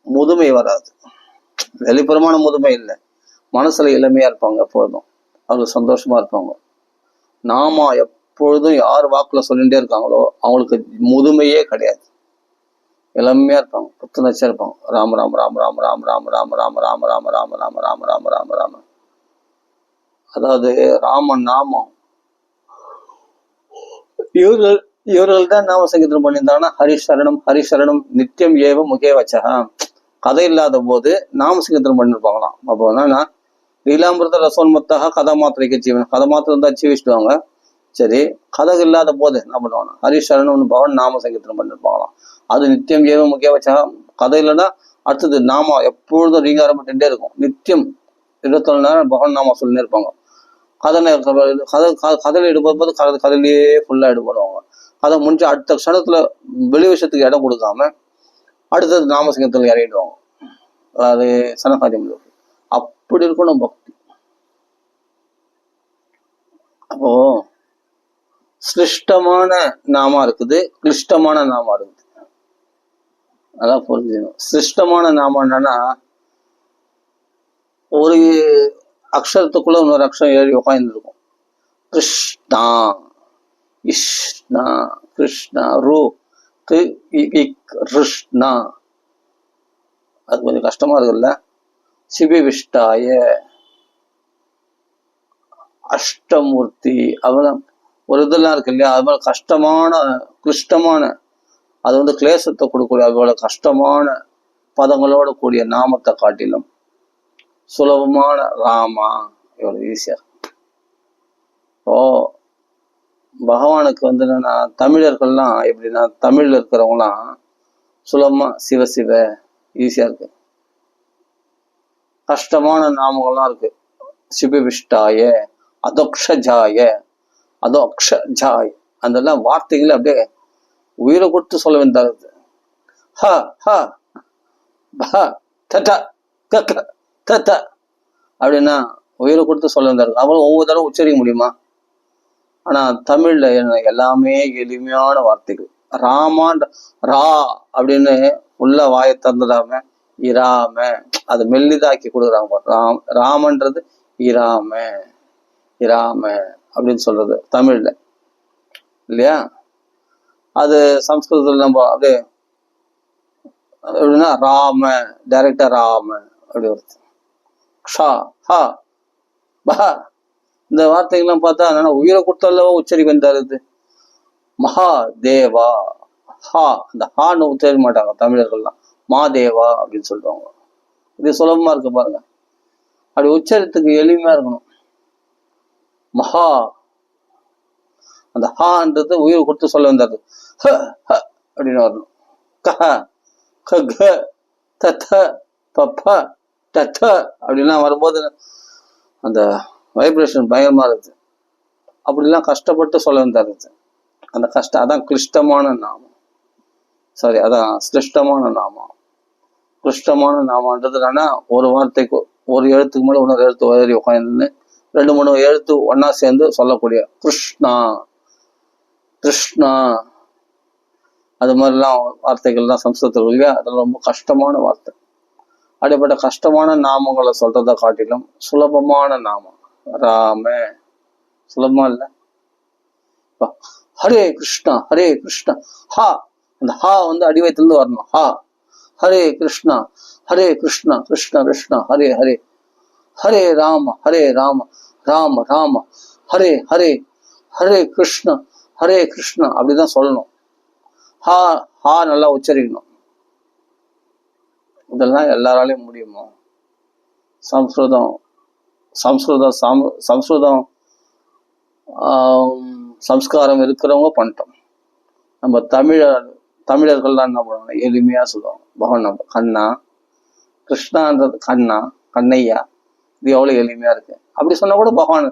முதுமை வராது. வெளிப்புறமான முதுமை இல்லை, மனசுல இளமையா இருப்பாங்க, எப்பொழுதும் அவங்க சந்தோஷமா இருப்பாங்க. நாமா எப்பொழுதும் யார் வாக்குல சொல்லிட்டே இருக்காங்களோ அவங்களுக்கு முதுமையே கிடையாது, இளமையா இருப்பாங்க, புத்துணர்ச்சியா இருப்பாங்க. ராம ராம ராம ராம ராம ராம ராம ராம ராம ராம ராம ராம ராம ராம ராம ராம. அதாவது ராம நாமம் இவர்கள் தான் நாம சங்கீதம் பண்ணியிருந்தாங்கன்னா ஹரிசரணம் ஹரிசரணம் நித்தியம் ஏவ முகே வச்சா. கதை இல்லாத போது நாம சங்கீதம் பண்ணிருப்பாங்களாம். அப்போ என்னன்னா லீலாமிரத ரசோன்மத்தாக கதை மாத்திரைக்கு ஜீவன், கதை மாத்திரம் தான் ஜீவிச்சுடுவாங்க. சரி, கதை இல்லாத போது என்ன பண்ணுவாங்க? ஹரிசரணம்னு பகவான் நாம சங்கீதம் பண்ணிருப்பாங்களாம். அது நித்தியம் ஏவ முக்கிய வச்சா. கதை இல்லைன்னா அடுத்தது நாம எப்பொழுதும் ரீங்காரம் பண்ணிட்டே இருக்கும். நித்தியம் 24 நேரம் பகவான் நாம சொல்லினே இருப்பாங்க. கதையில ஈடுபடும்போது கதையிலேயே ஃபுல்லா ஈடுபடுவாங்க. கதை முடிஞ்சு அடுத்த க்ஷணத்துல வெளி விஷயத்துக்கு இடம் கொடுக்காம அடுத்தது நாமசிங்கத்துல இறங்கிடுவாங்க. அதாவது சனகாதி முனிவர். அப்படி இருக்கணும் பக்தி. அப்போ சிருஷ்டமான நாமா இருக்குது, கிளிஷ்டமான நாமா இருக்குது. அதான் புரிஞ்சுக்கணும். சிருஷ்டமான நாமம் என்னன்னா, ஒரு அக்ஷரத்துக்குள்ள இன்னொரு அக்ஷரம் ஏறி உட்காந்துருக்கும். கிருஷ்ணா, இஷ்ணா, கிருஷ்ணா, ரூ கிருஷ்ணா. அது கொஞ்சம் கஷ்டமா இருக்குல்ல. சிபிவிஷ்டாய, அஷ்டமூர்த்தி, அவெல்லாம் ஒரு இதெல்லாம் இருக்கு இல்லையா, அது மாதிரி கஷ்டமான கிளிஷ்டமான, அது வந்து கிளேசத்தை கொடுக்கக்கூடிய அவ்வளவு கஷ்டமான பதங்களோட கூடிய நாமத்தை காட்டிலும் சுலபமான ராமா எவ்வளவு ஈஸியா. ஓ பகவானுக்கு வந்து என்னன்னா, தமிழர்கள்லாம் எப்படின்னா, தமிழ்ல இருக்கிறவங்களாம் சுலபமா சிவ சிவ ஈஸியா இருக்கு. கஷ்டமான நாமங்கள்லாம் இருக்கு. சிபிவிஷ்டாய, அதோக்ஷஜாய, அதோக்ஷஜாய, அதெல்லாம் வார்த்தைகளை அப்படியே உயிரை கொடுத்து சொல்ல வேண்டியது. ஹ ஹ ப தட கக தத அப்படின்னா உயிரை கொடுத்து சொல்ல வேண்டியது. அவங்களும் ஒவ்வொரு தடவை உச்சரிக்க முடியுமா? ஆனா தமிழ்ல என்ன எல்லாமே எளிமையான வார்த்தைகள். ராமான் ரா அப்படின்னு உள்ள வாயை திறந்துடாம இராம, அதை மெல்லிதாக்கி கொடுக்குறாங்க. ராமன்றது இராம, இராம அப்படின்னு சொல்றது தமிழ்ல இல்லையா? அது சம்ஸ்கிருதத்துல நம்ம அப்படியே எப்படின்னா ராம, டைரக்டா ராம அப்படி வருது. ஷா ஹா ப, இந்த வார்த்தைகள்லாம் பார்த்தா என்னன்னா உயிரை கொடுத்தல்லவோ உச்சரிக்க வேண்டியது. மகா தேவா, ஹா, அந்த ஹான்னு உச்சரிக்க மாட்டாங்க தமிழர்கள்லாம், மாதேவா அப்படின்னு சொல்லுவாங்க. இது சுலபமா இருக்கு பாருங்க. அப்படி உச்சரித்துக்கு எளிமையா இருக்கணும். மகா, அந்த ஹான்றது உயிரை கொடுத்து சொல்ல வேண்டியது. ஹ ஹ அப்படின்னு வரணும். கஹ க தத பப்ப தத அப்படின்லாம் வரும்போது அந்த வைப்ரேஷன் பயங்கரமா இருக்குது. அப்படிலாம் கஷ்டப்பட்டு சொல்ல வேண்டியது. அந்த கஷ்டம் அதான் கிளிஷ்டமான நாமம். சாரி, அதான் சிருஷ்டமான நாமம். கிளிஷ்டமான நாமன்றது என்னன்னா, ஒரு வார்த்தைக்கு ஒரு எழுத்துக்கு மேல இன்னொரு எழுத்து உயரி உட்காந்து 2-3 எழுத்து ஒன்னா சேர்ந்து சொல்லக்கூடிய கிருஷ்ணா, கிருஷ்ணா, அது மாதிரிலாம் வார்த்தைகள்லாம் சம்ஸ்கிருதத்தில் இல்லையா, அதெல்லாம் ரொம்ப கஷ்டமான வார்த்தை. அப்படிப்பட்ட கஷ்டமான நாமங்களை சொல்றதை காட்டிலும் சுலபமான நாமம் ராம. சுலபமா இல்லை. ஹரே கிருஷ்ணா, ஹரே கிருஷ்ணா, ஹா, அந்த ஹா வந்து அடிவயத்திலிருந்து வரணும். ஹா, ஹரே கிருஷ்ணா, ஹரே கிருஷ்ணா, கிருஷ்ண கிருஷ்ணா, ஹரே ஹரே, ஹரே ராம, ஹரே ராம, ராம ராம, ஹரே ஹரே, ஹரே கிருஷ்ணா, ஹரே கிருஷ்ணா, அப்படிதான் சொல்லணும். ஹா ஹா நல்லா உச்சரிக்கணும். இதெல்லாம் எல்லாராலையும் முடியுமோ? சம்ஸ்கிருதம் சம்ஸ்கிருதம் சம்ஸ்கிருதம் சம்ஸ்காரம் இருக்கிறவங்க பண்ணிட்டோம். நம்ம தமிழர்கள்லாம் என்ன பண்ணுவாங்க, எளிமையா சொல்லுவாங்க. பகவான் கண்ணா, கிருஷ்ணான்றது கண்ணா, கண்ணையா, இது எவ்வளவு எளிமையா இருக்கு. அப்படி சொன்னா கூட பகவான்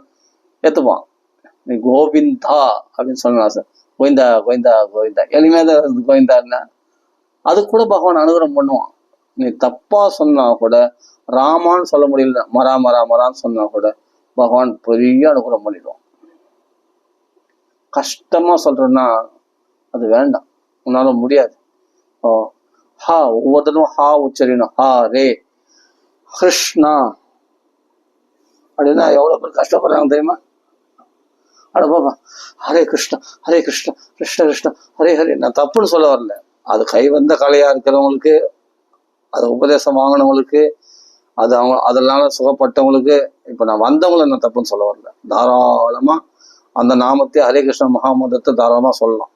ஏத்துப்பான். நீ கோவிந்தா அப்படின்னு சொன்னா சார், கோவிந்தா கோவிந்தா கோவிந்தா, எளிமையா தான் கோவிந்தான்னா அது கூட பகவான் அனுகிரகம் பண்ணுவான். நீ தப்பா சொன்னா கூட, ராமான்னு சொல்ல முடியல, மரா மரா மரான்னு சொன்னா கூட பகவான் பெரிய அனுகிரகம் பண்ணிடுவான். கஷ்டமா சொல்றேன்னா அது வேண்டாம், உன்னால முடியாது. ஹா ஒவ்வொருத்தரும் ஹா உச்சரிக்கணும். ஹா ரே கிருஷ்ணா அப்படின்னா எவ்வளவு பேர் கஷ்டப்படுறாங்க தெரியுமா? அட பாபா, ஹரே கிருஷ்ணா, ஹரே கிருஷ்ணா, கிருஷ்ண கிருஷ்ணா, ஹரே ஹரே. நான் தப்புன்னு சொல்ல வரல. அது கை வந்த கலையா இருக்கிறவங்களுக்கு, அது உபதேசம் வாங்கினவங்களுக்கு, அது அவங்க அதனால சுகப்பட்டவங்களுக்கு, இப்ப நான் வந்தவங்களை நான் தப்புன்னு சொல்ல வரல. தாராளமா அந்த நாமத்தை, ஹரே கிருஷ்ண மகாமந்திரத்தை தாராளமா சொல்லலாம்.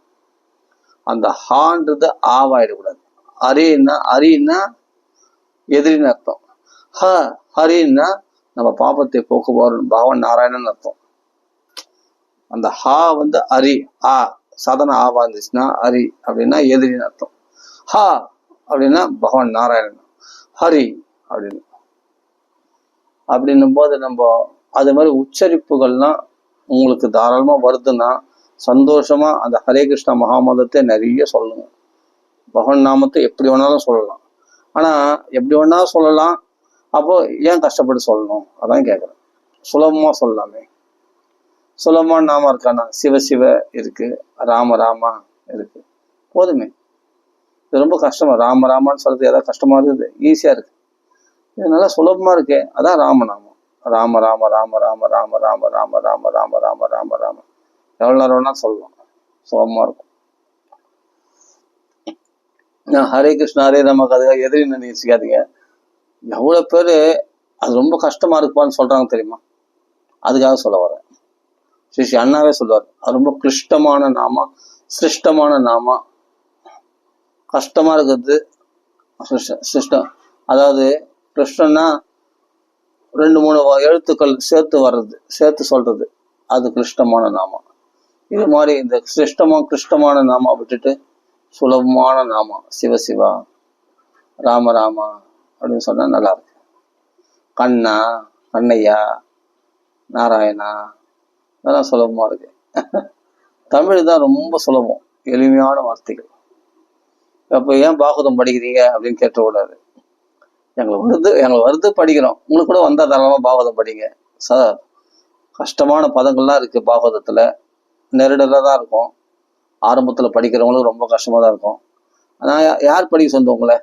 அந்த ஹான்றது ஆவாயிடக்கூடாது. அரின்னா எதிரின்னு அர்த்தம். ஹரின்னா நம்ம பாபத்தை போக்குவார் பகவான் நாராயணன் அர்த்தம். அந்த ஹா வந்து அரி, சாதாரண ஆவா இருந்துச்சுன்னா அரி அப்படின்னா எதிரின்னு அர்த்தம். ஹா அப்படின்னா பகவான் நாராயணன். ஹரி அப்படின்னும் போது நம்ம அது மாதிரி உச்சரிப்புகள்லாம் உங்களுக்கு தாராளமா வருதுன்னா சந்தோஷமா அந்த ஹரே கிருஷ்ணா மகாமந்திரத்தை நிறைய சொல்லுங்க. பகவான் நாமத்தை எப்படி வேணாலும் சொல்லலாம். ஆனா எப்படி வேணா சொல்லலாம். அப்போ ஏன் கஷ்டப்பட்டு சொல்லணும்? அதான் கேட்குறேன். சுலபமா சொல்லலாமே. சுலபமான நாம இருக்கானா? சிவ சிவ இருக்கு, ராம ராமா இருக்கு, போதுமே. இது ரொம்ப கஷ்டமா, ராம ராமான்னு சொல்றது ஏதாவது கஷ்டமா இருக்குது? ஈஸியா இருக்கு. இது நல்லா சுலபமா இருக்கே, அதான் ராமநாமம். ராம ராம ராம ராம ராம ராம ராம ராம ராம ராம ராம ராம எவ்வளவு நேரம் வேணா சொல்லலாம், சுலபமா இருக்கும். ஹரே கிருஷ்ணா ஹரே ராம அதுக்காக எதிரி நினைச்சுக்காதீங்க. எவ்வளவு பேரு அது ரொம்ப கஷ்டமா இருக்குப்பான்னு சொல்றாங்க தெரியுமா? அதுக்காக சொல்ல வரேன். ஸ்ரீ அண்ணாவே சொல்லுவார், அது ரொம்ப கிளிஷ்டமான நாமா, சிருஷ்டமான நாமா. கஷ்டமா இருக்கிறது சிருஷ்டம். அதாவது கிருஷ்ணன்னா 2-3 எழுத்துக்கள் சேர்த்து வர்றது, சேர்த்து சொல்றது, அது கிளிஷ்டமான நாமா. இது மாதிரி இந்த கிளிஷ்டமான நாமா விட்டுட்டு சுலபமான நாமா சிவசிவா, ராம ராமா அப்படின்னு சொன்னா நல்லா இருக்கு. கண்ணா, கண்ணையா, நாராயணா, அதெல்லாம் சுலபமா இருக்கு. தமிழ் தான் ரொம்ப சுலபம், எளிமையான வார்த்தைகள். அப்ப ஏன் பாகவதம் படிக்கிறீங்க அப்படின்னு கேட்கக்கூடாது. எங்களுக்கு வருது படிக்கிறோம், உங்களுக்கு கூட வந்தா தாராளமா பாகவதம் படிங்க. கஷ்டமான பதங்கள்லாம் இருக்கு பாகவதத்துல, நெருடலா தான் இருக்கும். ஆரம்பத்துல படிக்கிறவங்களுக்கு ரொம்ப கஷ்டமா தான் இருக்கும். ஆனா யார் படிக்க சொந்த உங்களை?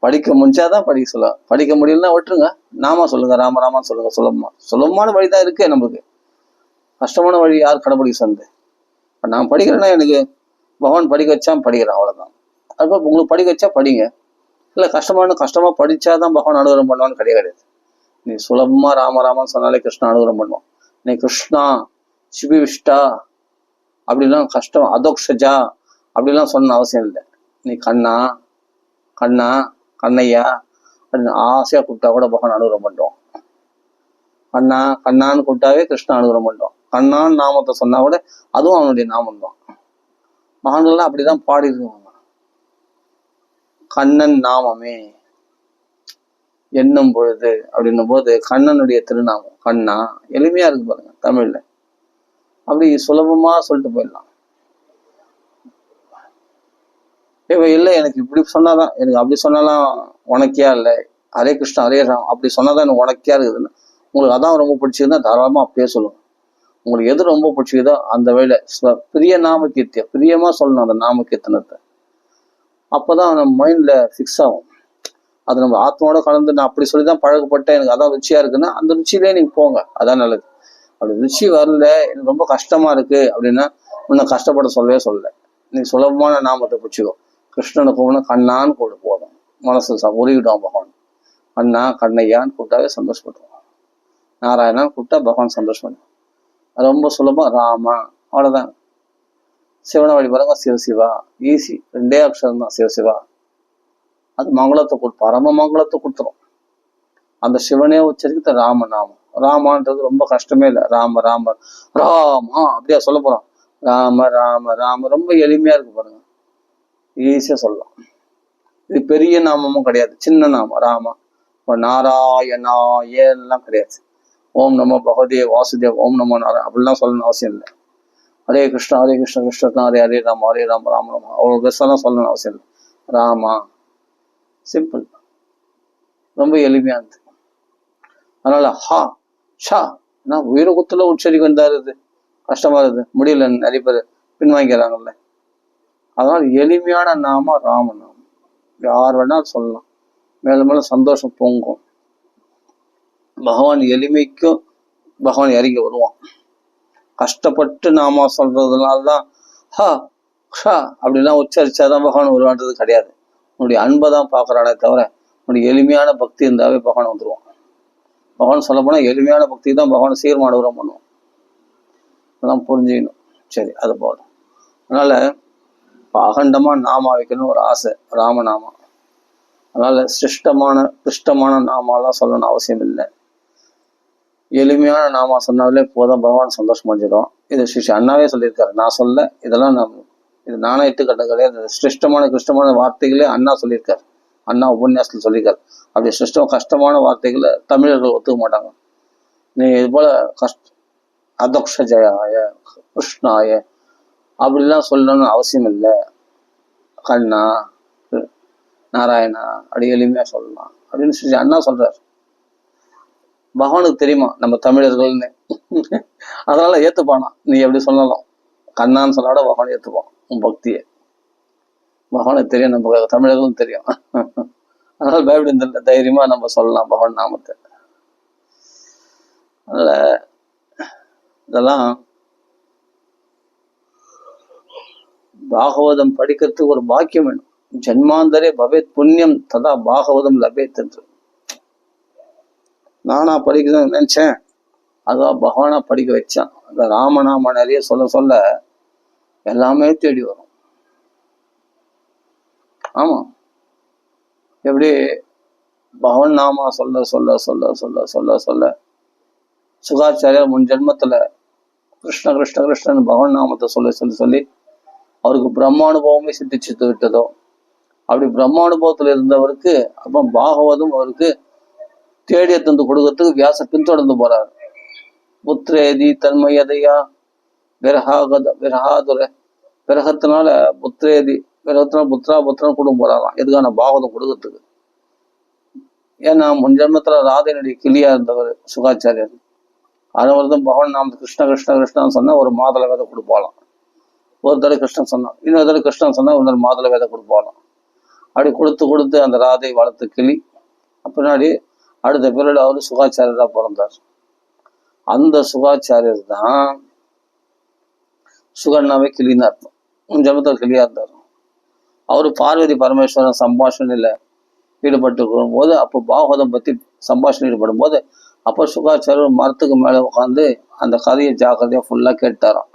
படிக்க முடிஞ்சாதான் படிக்க சொல்ல, படிக்க முடியலன்னா விட்டுருங்க. நாம சொல்லுங்க, ராம ராமான்னு சொல்லுங்க. சுலபமான வழிதான் இருக்கு நம்மளுக்கு. கஷ்டமான வழி யார் கடைபிடிக்க சொந்த? இப்ப நான் படிக்கிறேன்னா எனக்கு பகவான் படிக்க வச்சா படிக்கிறேன், அவ்வளவுதான். அதுக்கப்புறம் உங்களுக்கு படிக்க வச்சா படிங்க. இல்ல கஷ்டமா படிச்சாதான் பகவான் அனுகிரகம் பண்ணுவான்னு கிடையாது. நீ சுலபமா ராம ராமான்னு சொன்னாலே கிருஷ்ணா அனுகிரகம் பண்ணுவான். நீ கிருஷ்ணா சிபிவிஷ்டா அப்படிலாம் கஷ்டம், அதோக்ஷஜா அப்படிலாம் சொன்ன அவசியம் இல்லை. நீ கண்ணா கண்ணா கண்ணையா அப்படின்னு ஆசையா கூப்பிட்டா கூட பகவான் அனுகிரகம் பண்ணுவான். கண்ணா கண்ணான்னு கூப்பிட்டாவே கிருஷ்ணா அனுகிரகம் பண்ணுவான். கண்ணான்னு நாமத்தை சொன்னா கூட அதுவும் அவனுடைய நாமம் தான். மகான்கள்லாம் அப்படிதான் பாடி இருக்காங்க. கண்ணன் நாமமே எண்ணும் பொழுது அப்படின்னும் போது கண்ணனுடைய திருநாமம் கண்ணா, எளிமையா இருக்கு பாருங்க தமிழ்ல. அப்படி சுலபமா சொல்லிட்டு போயிடலாம். இப்ப இல்லை எனக்கு இப்படி சொன்னாதான், எனக்கு அப்படி சொன்னாலாம் உனக்கியா இல்லை, ஹரே கிருஷ்ணா ஹரே ராம் அப்படி சொன்னாதான் எனக்கு உனக்கியா இருக்குதுன்னு உங்களுக்கு அதான் ரொம்ப பிடிச்சிருந்தா தாராளமா அப்படியே சொல்லுங்க. உங்களுக்கு எது ரொம்ப பிடிச்சிக்குதோ அந்த வேலை பிரிய நாம கீர்த்தியம், பிரியமா சொல்லணும் அந்த நாம கீர்த்தனத்தை. அப்பதான் நம்ம மைண்ட்ல ஃபிக்ஸ் ஆகும். அது நம்ம ஆத்மாவோட கலந்து நான் அப்படி சொல்லிதான் பழகப்பட்டேன், எனக்கு அதான் ருச்சியா இருக்குன்னா அந்த ருச்சியிலே நீங்க போங்க, அதான் நல்லது. அப்படி ருச்சி வரல, எனக்கு ரொம்ப கஷ்டமா இருக்கு அப்படின்னா இன்னும் கஷ்டப்பட சொல்லவே சொல்லல. நீ சுலபமான நாமத்தை பிடிச்சிக்கோ. கிருஷ்ணனை கூப்பிடணும், கண்ணான்னு கூப்பிட்டு போதும், மனசு உருகிடும் பகவான். கண்ணா கண்ணையான்னு கூப்பிட்டாவே சந்தோஷப்படுவோம். நாராயணான்னு கூப்பிட்டா பகவான் சந்தோஷப்படுவோம். அது ரொம்ப சுலபம். ராமா அவ்வளவுதான். சிவனை வழிபடுங்க, சிவசிவா ஈஸி, 2 அக்ஷரம் தான் சிவசிவா. அது மங்களத்தை பரம மங்களத்தை கொடுத்துரும். அந்த சிவனே உச்சரிக்கிற ராமநாமம். ராமான்றது ரொம்ப கஷ்டமே இல்லை. ராம ராம ராமா அப்படியா சொல்ல போறோம். ராம ராம ராம ரொம்ப எளிமையா இருக்கு பாருங்க, ஈஸியா சொல்லலாம். இது பெரிய நாமமும் கிடையாது, சின்ன நாமம் ராமா. இப்போ நாராயணா ஏன்லாம் கிடையாது. ஓம் நமோ பகவதே வாசுதேவ், ஓம் நமோ நாராயண அப்படிலாம் சொல்லணும்னு அவசியம் இல்லை. ஹரே கிருஷ்ணா கிருஷ்ணா ஹரே ஹரே ராம ஹரே ராம ராம ராம அவ்வளோ பெருசாலாம் சொல்லணும்னு அவசியம் இல்லை. ராமா சிம்பிள், ரொம்ப எளிமையானது. அதனால ஹா ஷா நான் உயிரை குத்துல உச்சரிக்க வந்தாருது, கஷ்டமா இருக்குது, முடியல, நிறைய பேர் பின்வாங்கிறாங்கல்ல. அதனால எளிமையான நாம ராமநாமம், யார் வேணாலும் சொல்லலாம். மேலும் மேலும் சந்தோஷம் பொங்கும். பகவான் எளிமைக்கும் பகவான் இறங்கி வருவான். கஷ்டப்பட்டு நாம சொல்றதுனால்தான் ஹா ஷா அப்படிலாம் உச்சரிச்சாதான் பகவான் வருவான்றது கிடையாது. உன்னுடைய அன்பை தான் பார்க்கறானே தவிர உன்னுடைய எளிமையான பக்தி இருந்தாவே பகவான் வந்துருவான். பகவான் சொல்ல போனா எளிமையான பக்தி தான் பகவான் சீர்மான உரம் பண்ணுவோம். அதெல்லாம் புரிஞ்சுக்கணும். சரி, அது போடும். அதனால அகண்டமா நாமா வைக்கணும்னு ஒரு ஆசை, ராமநாமா. அதனால கிருஷ்டமான நாமாலாம் சொல்லணும்னு அவசியம் இல்லை. எளிமையான நாமா சொன்னாலே போதும், பகவான் சந்தோஷம் அடைஞ்சிடும். இது ஸ்ரீ அண்ணாவே சொல்லியிருக்காரு, நான் சொல்ல. இதெல்லாம் இது நானே இட்டுக்கட்ட கிடையாது. கிருஷ்டமான வார்த்தைகளே அண்ணா சொல்லியிருக்காரு, அண்ணா உபன்யாசத்தில் சொல்லியிருக்காரு. அப்படி கஷ்டமான வார்த்தைகளை தமிழர்கள் ஒத்துக்க மாட்டாங்க. நீ இது போல அதோக்ஷஜயாய கிருஷ்ணாய அப்படிலாம் சொல்லணும்னு அவசியம் இல்லை. கண்ணா நாராயணா அப்படி எளிமையா சொல்லலாம் அப்படின்னு சொல்லி அண்ணா சொல்றாரு. பகவானுக்கு தெரியுமா நம்ம தமிழர்கள்னு, அதனால ஏத்துப்பானா. நீ எப்படி சொன்னாலும் கண்ணான்னு சொன்னாட பகவான் ஏத்துப்பான் உன் பக்தியை. பகவானுக்கு தெரியும், நம்ம தமிழர்களும் தெரியும். அதனால பயப்பட தைரியமா நம்ம சொல்லலாம் பகவான் நாமத்தை. அதனால இதெல்லாம் பாகவதம் படிக்கிறதுக்கு ஒரு பாக்கியம் வேணும். ஜென்மாந்தரே பவேத் புண்ணியம் ததா பாகவதம் லபேத் என்று. நானா படிக்கணும்னு நினைச்சேன், அதுவா பகவானா படிக்க வச்சான். அந்த ராமநாம நிறைய சொல்ல சொல்ல எல்லாமே தேடி வரும். ஆமா, எப்படி பகவான் நாமா சொல்ல சொல்ல சொல்ல சொல்ல சொல்ல சொல்ல சுகாச்சாரியார் முன் ஜென்மத்துல கிருஷ்ண கிருஷ்ண கிருஷ்ணன் பகவான் நாமத்தை சொல்லி சொல்லி சொல்லி அவருக்கு பிரம்மானுபவமே சித்திச்சு விட்டதோ, அப்படி பிரம்மானுபவத்துல இருந்தவருக்கு அப்புறம் பாகவதம் அவருக்கு தேடிய தந்து கொடுக்கறதுக்கு வியாச பின்தொடர்ந்து போறாரு. புத்திரேதி தன்மயதையா விரகாதுர விரகத்தினால புத்திரேதி விரகத்தினால புத்திரா புத்திரன் குடும்பம் போறாராம். எதுக்கான பாகவதம் கொடுக்கறதுக்கு. ஏன்னா முன் ஜென்மத்துல ராதையினுடைய கிளியா இருந்தவர் சுகாச்சாரியர். அதனால தான் பகவான் நாம கிருஷ்ண கிருஷ்ண கிருஷ்ணான்னு சொன்னா ஒரு மாதள வேதை கொடுப்பாலாம். ஒரு தடவை கிருஷ்ணன் சொன்னான், இன்னொரு தடவை கிருஷ்ணன் சொன்னா ஒரு மாதள வேதை கொடுப்பாலாம். அப்படி கொடுத்து கொடுத்து அந்த ராதை வளர்த்து கிளி பின்னாடி அடுத்த பிறகு அவரு சுகாச்சாரியரா பிறந்தார். அந்த சுகாச்சாரியர் தான் சுகண்ணாவே கிளின்னு அர்த்தம். உன் ஜென்மத்தில் கிளியா இருந்தார். அவரு பார்வதி பரமேஸ்வரன் சம்பாஷணையில ஈடுபட்டு போது, அப்போ பாகவதம் பத்தி சம்பாஷணை ஈடுபடும் போது அப்போ சுகாச்சாரியர் மரத்துக்கு மேல உட்காந்து அந்த கதையை ஜாக்கிரதையா ஃபுல்லா கேட்டாராம்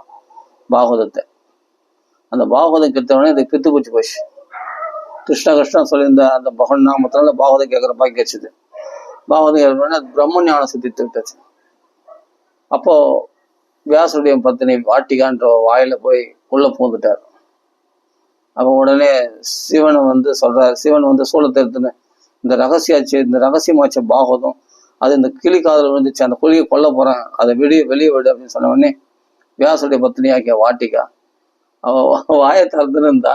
பாகவதத்தை. அந்த பாகவதம் கேட்டவொடனே இதை பித்து பூச்சி போச்சு. கிருஷ்ண கிருஷ்ணன் சொல்லியிருந்த அந்த பகவான் நாமத்தினால பாகவதம் கேட்கிற பாக்கி கிடைச்சது. பாகவதம் கேட்கறோடனே பிரம்ம ஞானம் சித்தித்து விட்டுச்சு. அப்போ வியாசருடைய பத்தினி வாட்டிகான்ற வாயில போய் உள்ள பூந்துட்டார். அப்போ உடனே சிவனை வந்து சொல்றாரு, சிவன் வந்து சூளத்தை எடுத்துன்னு இந்த ரகசியமாச்ச பாகவதம் அது இந்த கிளி காதல் விழுந்துச்சு, அந்த குழியை கொல்ல போறேன், அதை வெளியே விடு அப்படின்னு சொன்ன உடனே வியாசருடைய பத்தினியாக்கிய வாட்டிகா அவ வாயை திறந்துன்னு இருந்தா.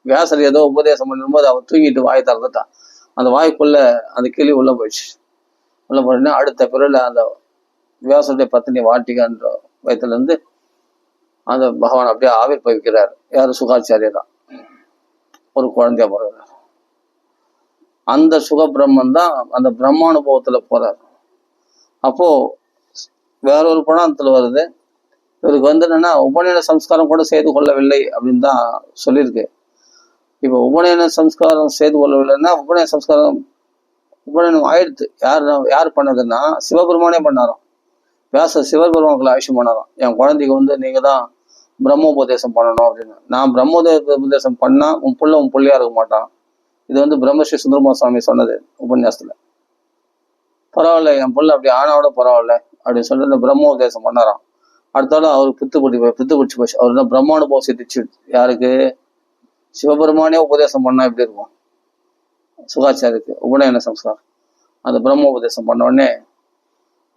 வியாசர் ஏதோ உபதேசம் பண்ணும்போது அவன் தூங்கிட்டு வாயை திறந்துட்டான். அந்த வாய்க்குள்ள அந்த கிளி உள்ள போயிடுச்சு. உள்ள போயிடுன்னா அடுத்த பிறகு அந்த வியாசருடைய பத்தினி வாட்டிகான்ற வயத்துல இருந்து அந்த பகவான் அப்படியே ஆவிர் பவிக்கிறார். யாரு? சுகாச்சாரியர் தான். ஒரு குழந்தையா போறாரு. அந்த சுகபிரம்மன் தான் அந்த பிரம்மானுபவத்துல போறாரு. அப்போ வேறொரு புராணத்துல வருது, இவருக்கு வந்து என்னன்னா உபநயன சம்ஸ்காரம் கூட செய்து கொள்ளவில்லை அப்படின்னு தான் சொல்லியிருக்கு. இப்போ உபநயன சம்ஸ்காரம் செய்து கொள்ளவில்லைன்னா உபநயனம் ஆயிடுத்து. யார் பண்ணதுன்னா சிவபெருமானே பண்ணாராம். வியாச சிவபெருமானுக்குள்ள ஆயுஷம் பண்ணாராம். என் குழந்தைக்கு வந்து நீங்க தான் பிரம்மோபதேசம் பண்ணணும் அப்படின்னு. நான் பிரம்மோபதேசம் பண்ணா உன் புள்ளையா இருக்க மாட்டான். இது வந்து பிரம்மஸ்ரீ சுந்தரமா சுவாமி சொன்னது உபன்யாசத்துல. பரவாயில்ல, என் புள்ள அப்படி ஆனாவோட பரவாயில்ல அப்படின்னு சொல்லிட்டு இந்த பிரம்மோபதேசம் பண்ணாராம். அடுத்தாலும் அவருக்கு பித்து பிடிச்சி போச்சு. அவர் தான் பிரம்மானுபவம் சித்திச்சு. யாருக்கு? சிவபெருமானே உபதேசம் பண்ணா எப்படி இருக்கும்? சுகாச்சாரியருக்கு உபநயன சம்ஸ்காரம். அந்த பிரம்ம உபதேசம் பண்ண உடனே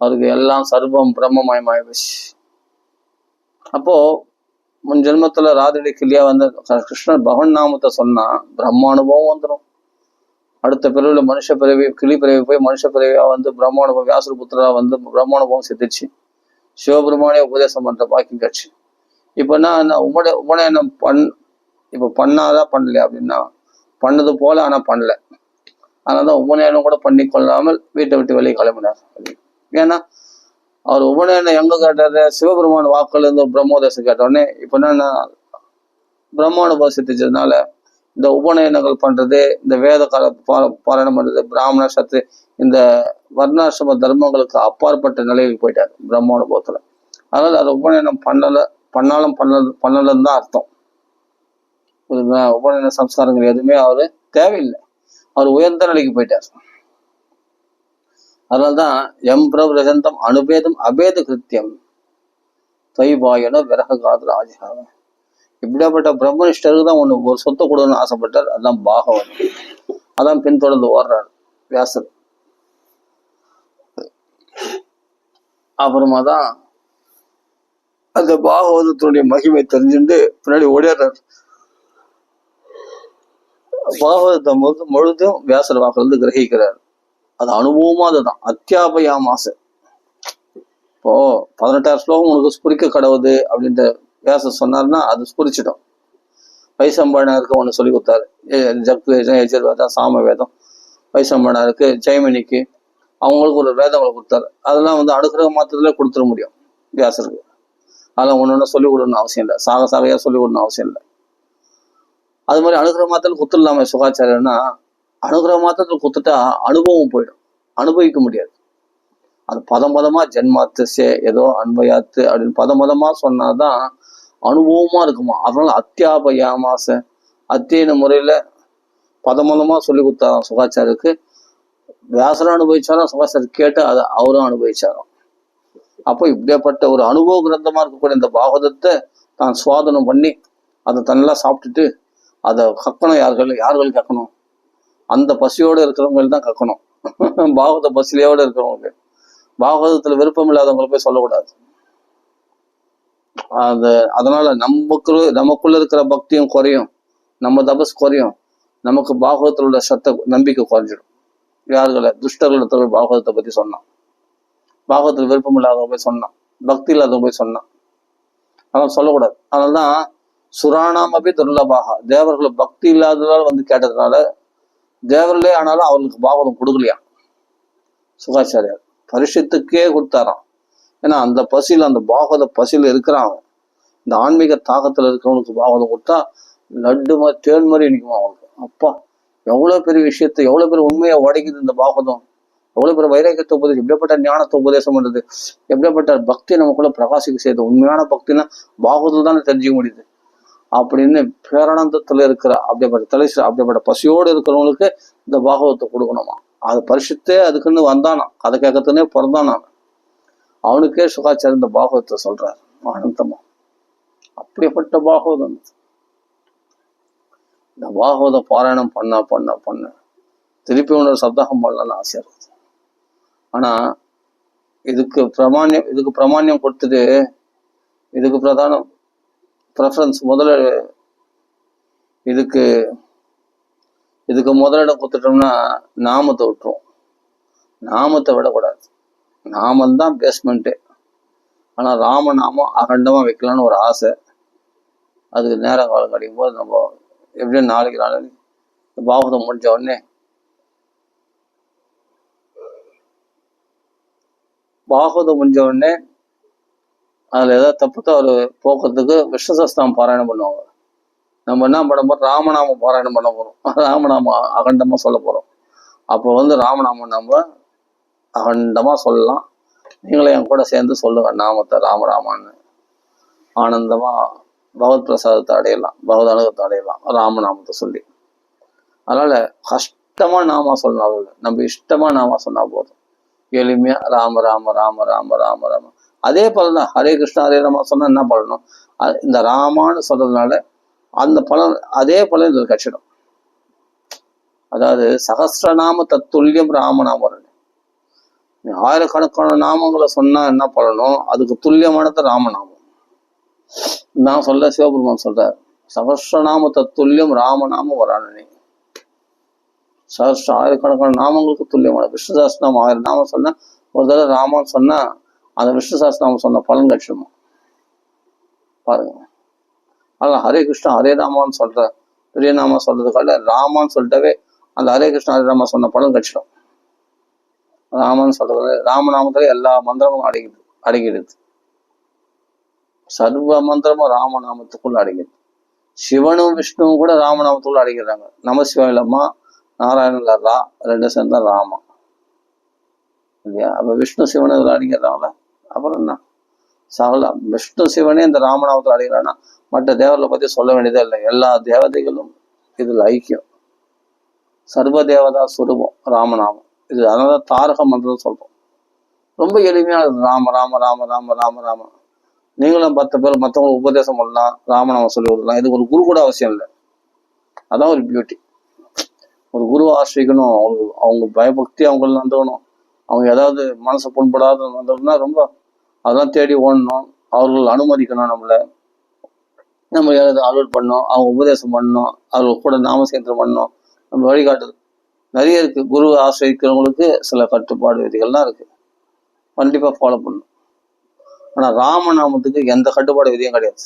அவருக்கு எல்லாம் சர்வம் பிரம்மமயமாயி போச்சு. அப்போ முன் ஜென்மத்துல ராதிரி கிளியா வந்து கிருஷ்ணன் பகவன் நாமத்தை சொன்னா பிரம்மானுபவம் வந்துடும். அடுத்த பிறவில மனுஷ பிறவி, கிளி பிறவி போய் மனுஷ பிறவியா வந்து பிரம்மானுபவம் வியாசர புத்திரா வந்து பிரம்மானுபவம் சித்திச்சு சிவபெருமானே உபதேசம் பண்ற பாக்கியம் கட்சி. இப்ப நான் உபநயனம் இப்ப பண்ணாதா பண்ணலையா அப்படின்னா பண்ணது போல ஆனா பண்ணல. அதனாலதான் உபநயனம் கூட பண்ணி கொள்ளாமல் வீட்டை விட்டு வெளியே கிளம்பினார். ஏன்னா அவர் உபநயனம் எங்க கேட்டாரு? சிவபெருமான வாக்குல இருந்து பிரம்மோதேசம் கேட்டோடனே இப்ப என்ன பிரம்மானுபவம் சித்திச்சதுனால இந்த உபநயனங்கள் பண்றது, இந்த வேத கால பாராயணம் பண்றது, பிராமண சத்து இந்த வர்ணாசிரம தர்மங்களுக்கு அப்பாற்பட்ட நிலையில் போயிட்டாரு பிரம்மானுபவத்துல. அதனால அது உபநயனம் பண்ணலன்னு தான் அர்த்தம். உபநயன சம்ஸ்காரங்கள் எதுவுமே அவரு தேவையில்லை. அவர் உயர்ந்த நிலைக்கு போயிட்டார். அதனால்தான் பிரபந்தம் அனுபேதம் அபேத கிருத்தியம் தொய்பாயன விரகாது ராஜாவ. இப்படியாப்பட்ட பிரம்மனிஷ்டருக்கு தான் ஒரு சொத்தை கொடுக்கணும்னு ஆசைப்பட்டார். அதுதான் பாகவதம். அதான் பின்தொடர்ந்து ஓடுறாரு வியாசர். அப்புறமா தான் அந்த பாகவதத்தினுடைய மகிமை தெரிஞ்சுட்டு பின்னாடி ஓடிடுறாரு. பாகவதத்தை முழுதும் வியாசர் வாக்குல கிரகிக்கிறார். அது அனுபவமா அதுதான் அத்தியாபயாமாசை. இப்போ 18,000 ஸ்லோகம் உனக்கு ஸ்புரிக்க கடவுது அப்படின்ட்டு வியாசர் சொன்னார்னா அது ஸ்புரிச்சிடும். வைசம்பாயனருக்கு ஒன்று சொல்லி கொடுத்தாரு. ஜக்கு வேதம், எஜுர்வேதம், சாம வேதம். வைசம்பாயனருக்கு, ஜெய்மினிக்கு அவங்களுக்கு ஒரு வேதங்களை கொடுத்தாரு. அதெல்லாம் அனுகிரக மாத்திரத்துல கொடுத்துட முடியும் வியாசருக்கு. அதெல்லாம் ஒன்று சொல்லிக் கொடுக்கணும்னு அவசியம் இல்லை, சாகையா சொல்லிக் கொடுக்கணும் அவசியம் இல்லை. அது மாதிரி அனுகிரக மாத்திரத்தில் குத்துடலாமே சுகாச்சாரியன்னா, அனுகிரக மாத்திரத்தில் குத்துட்டா அனுபவம் போயிடும், அனுபவிக்க முடியாது. அது பதமா ஜென்மாத்து ஏதோ அன்பயாத்து அப்படின்னு பதமா சொன்னாதான் அனுபவமா இருக்குமா. அதனால அத்தியாபயாமாச அத்தியன முறையில பதமா சொல்லி கொடுத்தாராம் சுகாச்சாரியருக்கு. வியாசரும் அனுபவிச்சாராம், சுகாச்சாரியர் கேட்டு அதை அவரும் அனுபவிச்சாராம். அப்போ இப்படியாப்பட்ட ஒரு அனுபவ கிரந்தமா இருக்கக்கூடிய இந்த பாகவதத்தை தான் சுவாதனம் பண்ணி அதை தன்னெல்லாம் சாப்பிட்டுட்டு அதை கக்கணும். யார்கள் கக்கணும்? அந்த பசியோடு இருக்கிறவங்க தான் கக்கணும். பாகவத பசிலையோடு இருக்கிறவங்க. பாகவதத்துல விருப்பம் இல்லாதவங்களை போய் சொல்லக்கூடாது. அதனால நமக்குள்ள இருக்கிற பக்தியும் குறையும், நம்ம தபஸ் குறையும், நமக்கு பாகவதத்தில் உள்ள நம்பிக்கை குறைஞ்சிடும். யார்களை? துஷ்டர்களிடத்துல பாகவதத்தை பத்தி சொன்னான், பாகவதத்தில் விருப்பம் இல்லாதவங்க போய் சொன்னான், பக்தி இல்லாதவங்க போய் சொன்னான். அதனால சொல்லக்கூடாது. அதனால்தான் சுராணாமபி துர்லபாக, தேவர்களை பக்தி இல்லாததால் கேட்டதுனால தேவர்களே ஆனாலும் அவர்களுக்கு பாகவதம் கொடுக்கலையா சுகாச்சாரியார். பரிஷத்துக்கே கொடுத்தாராம். ஏன்னா அந்த பசியில், அந்த பாகவத பசியில் இருக்கிறான். இந்த ஆன்மீக தாக்கத்துல இருக்கிறவனுக்கு பாகவதம் கொடுத்தா லட்டு மாதிரி தேன் மாதிரி நிற்குமா அவனுக்கு. அப்பா எவ்வளவு பெரிய விஷயத்தை, எவ்வளவு பெரிய உண்மையை உடைக்குது இந்த பாகவதம். எவ்வளவு பெரிய வைராக்கியத்தை உபதேசம், எப்படிப்பட்ட ஞானத்தை உபதேசம் பண்றது, எப்படிப்பட்ட பக்தி நமக்குள்ள பிரகாசிக்க செய்யுது. உண்மையான பக்தினா பாகவதம் தானே தெரிஞ்சுக்க முடியுது அப்படின்னு பேரானந்தத்துல இருக்கிற அப்படிப்பட்ட பசியோடு இருக்கிறவங்களுக்கு இந்த பாகவதத்தை கொடுக்கணுமா. அது பரிசுத்தே அதுக்குன்னு வந்தானா, கதை கேட்கறதுனே பிறந்தானா. அவனுக்கே சுகாச்சாரிய இந்த பாகவதத்தை சொல்றாரு அனந்தமா. அப்படிப்பட்ட பாகவதம். இந்த பாகவத பாராயணம் பண்ண திருப்பி உணர்வு சப்தாகம் பண்ணலாம்னு ஆசையா இருக்குது. ஆனா இதுக்கு பிரமாணியம் கொடுத்துட்டு இதுக்கு பிரதான ப்ரெஃபரன்ஸ் இதுக்கு முதலிடம் கொடுத்துட்டோம்னா நாமத்தை விட்டுரும். நாமத்தை விடக்கூடாது. நாமந்தான் பேஸ்மெண்ட்டு. ஆனா ராமநாமம் அகண்டமா வைக்கலான்னு ஒரு ஆசை. அதுக்கு நேரம் காலம் கிடைக்கும் போது நம்ம எப்படியும் நாளைக்கு பாகவதம் முடிஞ்ச உடனே அதுல ஏதாவது தப்புத்த ஒரு போக்குறதுக்கு விஷ்ணு சஹஸ்ரநாமம் பாராயணம் பண்ணுவாங்க. நம்ம என்ன பண்ண போறோம்? ராமநாமம் பாராயணம் பண்ண போறோம். ராமநாமம் அகண்டமா சொல்ல போறோம். அப்போ ராமநாமம் நம்ம அகண்டமா சொல்லலாம். நீங்களே என் கூட சேர்ந்து சொல்லுங்க நாமத்தை ராமராமான்னு. ஆனந்தமா பகவத் பிரசாதத்தை அடையலாம், பகவத் அனுகத்தை அடையலாம் ராமநாமத்தை சொல்லி. அதனால கஷ்டமா நாமா சொல்லணும், நம்ம இஷ்டமா நாமா சொன்னா போதும். எளிமையா ராம ராம ராம ராம ராம ராம. அதே பலன்தான் ஹரே கிருஷ்ணா ஹரே ராமா சொன்னா என்ன பண்ணணும்? இந்த ராமான்னு சொல்றதுனால அந்த பலன், அதே பலன் இதுல கட்சிடும். அதாவது சகஸ்ரநாம தத்துல்யம் ராமநாமம். ஆயிரக்கணக்கான நாமங்களை சொன்னா என்ன பண்ணணும்? அதுக்கு துல்லியமானது ராமநாமம். நான் சிவபெருமான் சொல்றார், சகஸ்ரநாம தத்துல்யம் ராமநாமம் வரானே. ஆயிரக்கணக்கான நாமங்களுக்கு துல்லியமான விஷ்ணு சஹஸ்ரநாமம் 1000 நாமம் சொன்னா, ஒரு தடவை ராமன் சொன்னா அந்த விஷ்ணு சஹஸ்ரநாமம் சொன்ன பலன் கட்சிடுமா பாருங்க. அதனால ஹரே கிருஷ்ணா ஹரே ராமான்னு சொல்ற பெரிய நாம சொல்றதுக்காக ராமான்னு சொல்லிட்டவே அந்த ஹரே கிருஷ்ணா ஹரே ராமா சொன்ன பலன் கட்சிடும். ராமன் சொல்றது ராமநாமத்துல எல்லா மந்திரமும் அடங்கிடுது. சர்வ மந்திரமும் ராமநாமத்துக்குள்ள அடங்கிடுது. சிவனும் விஷ்ணுவும் கூட ராமநாமத்துக்குள்ள அடங்கிடுறாங்க. நமசிவாயிலம்மா நாராயணன் ரா 2 சேர்ந்தா ராமா இல்லையா? அப்ப விஷ்ணு சிவன் இதுல அடங்கிடுறாங்களா? அப்புறம் என்ன சகல விஷ்ணு சிவனே இந்த ராமநாமத்தில் அடைகிறான்னா மற்ற தேவர்களை பத்தி சொல்ல வேண்டியதே இல்லை. எல்லா தேவதைகளும் இதுல ஐக்கியம். சர்வ தேவதா சுரூபம் ராமநாமம் இது. அதனால தாரக மந்திரம் சொல்றோம். ரொம்ப எளிமையா ராம ராம ராம ராம ராம ராம. நீங்களும் 10 பேர் மற்றவங்களுக்கு உபதேசம் பண்ணலாம், ராமநாமம் சொல்லி கொடுக்கலாம். இது ஒரு குரு கூட அவசியம் இல்லை. அதான் ஒரு பியூட்டி. ஒரு குருவை ஆசிரியக்கணும், அவங்க பயபக்தி அவங்கள வந்துடணும். அவங்க ஏதாவது மனசை புண்படாத வந்தோம்னா ரொம்ப அதெல்லாம் தேடி ஓடணும். அவர்கள் அனுமதிக்கணும், நம்ம ஏதாவது அலுவல் பண்ணணும், அவங்க உபதேசம் பண்ணணும், அவர்கள் கூட நாமசேந்திரம் பண்ணணும். நம்ம வழிகாட்டுது. நிறைய இருக்கு. குரு ஆசிரியக்கிறவங்களுக்கு சில கட்டுப்பாடு விதிகள்லாம் இருக்கு, கண்டிப்பா ஃபாலோ பண்ணணும். ஆனா ராமநாமத்துக்கு எந்த கட்டுப்பாடு விதியும் கிடையாது.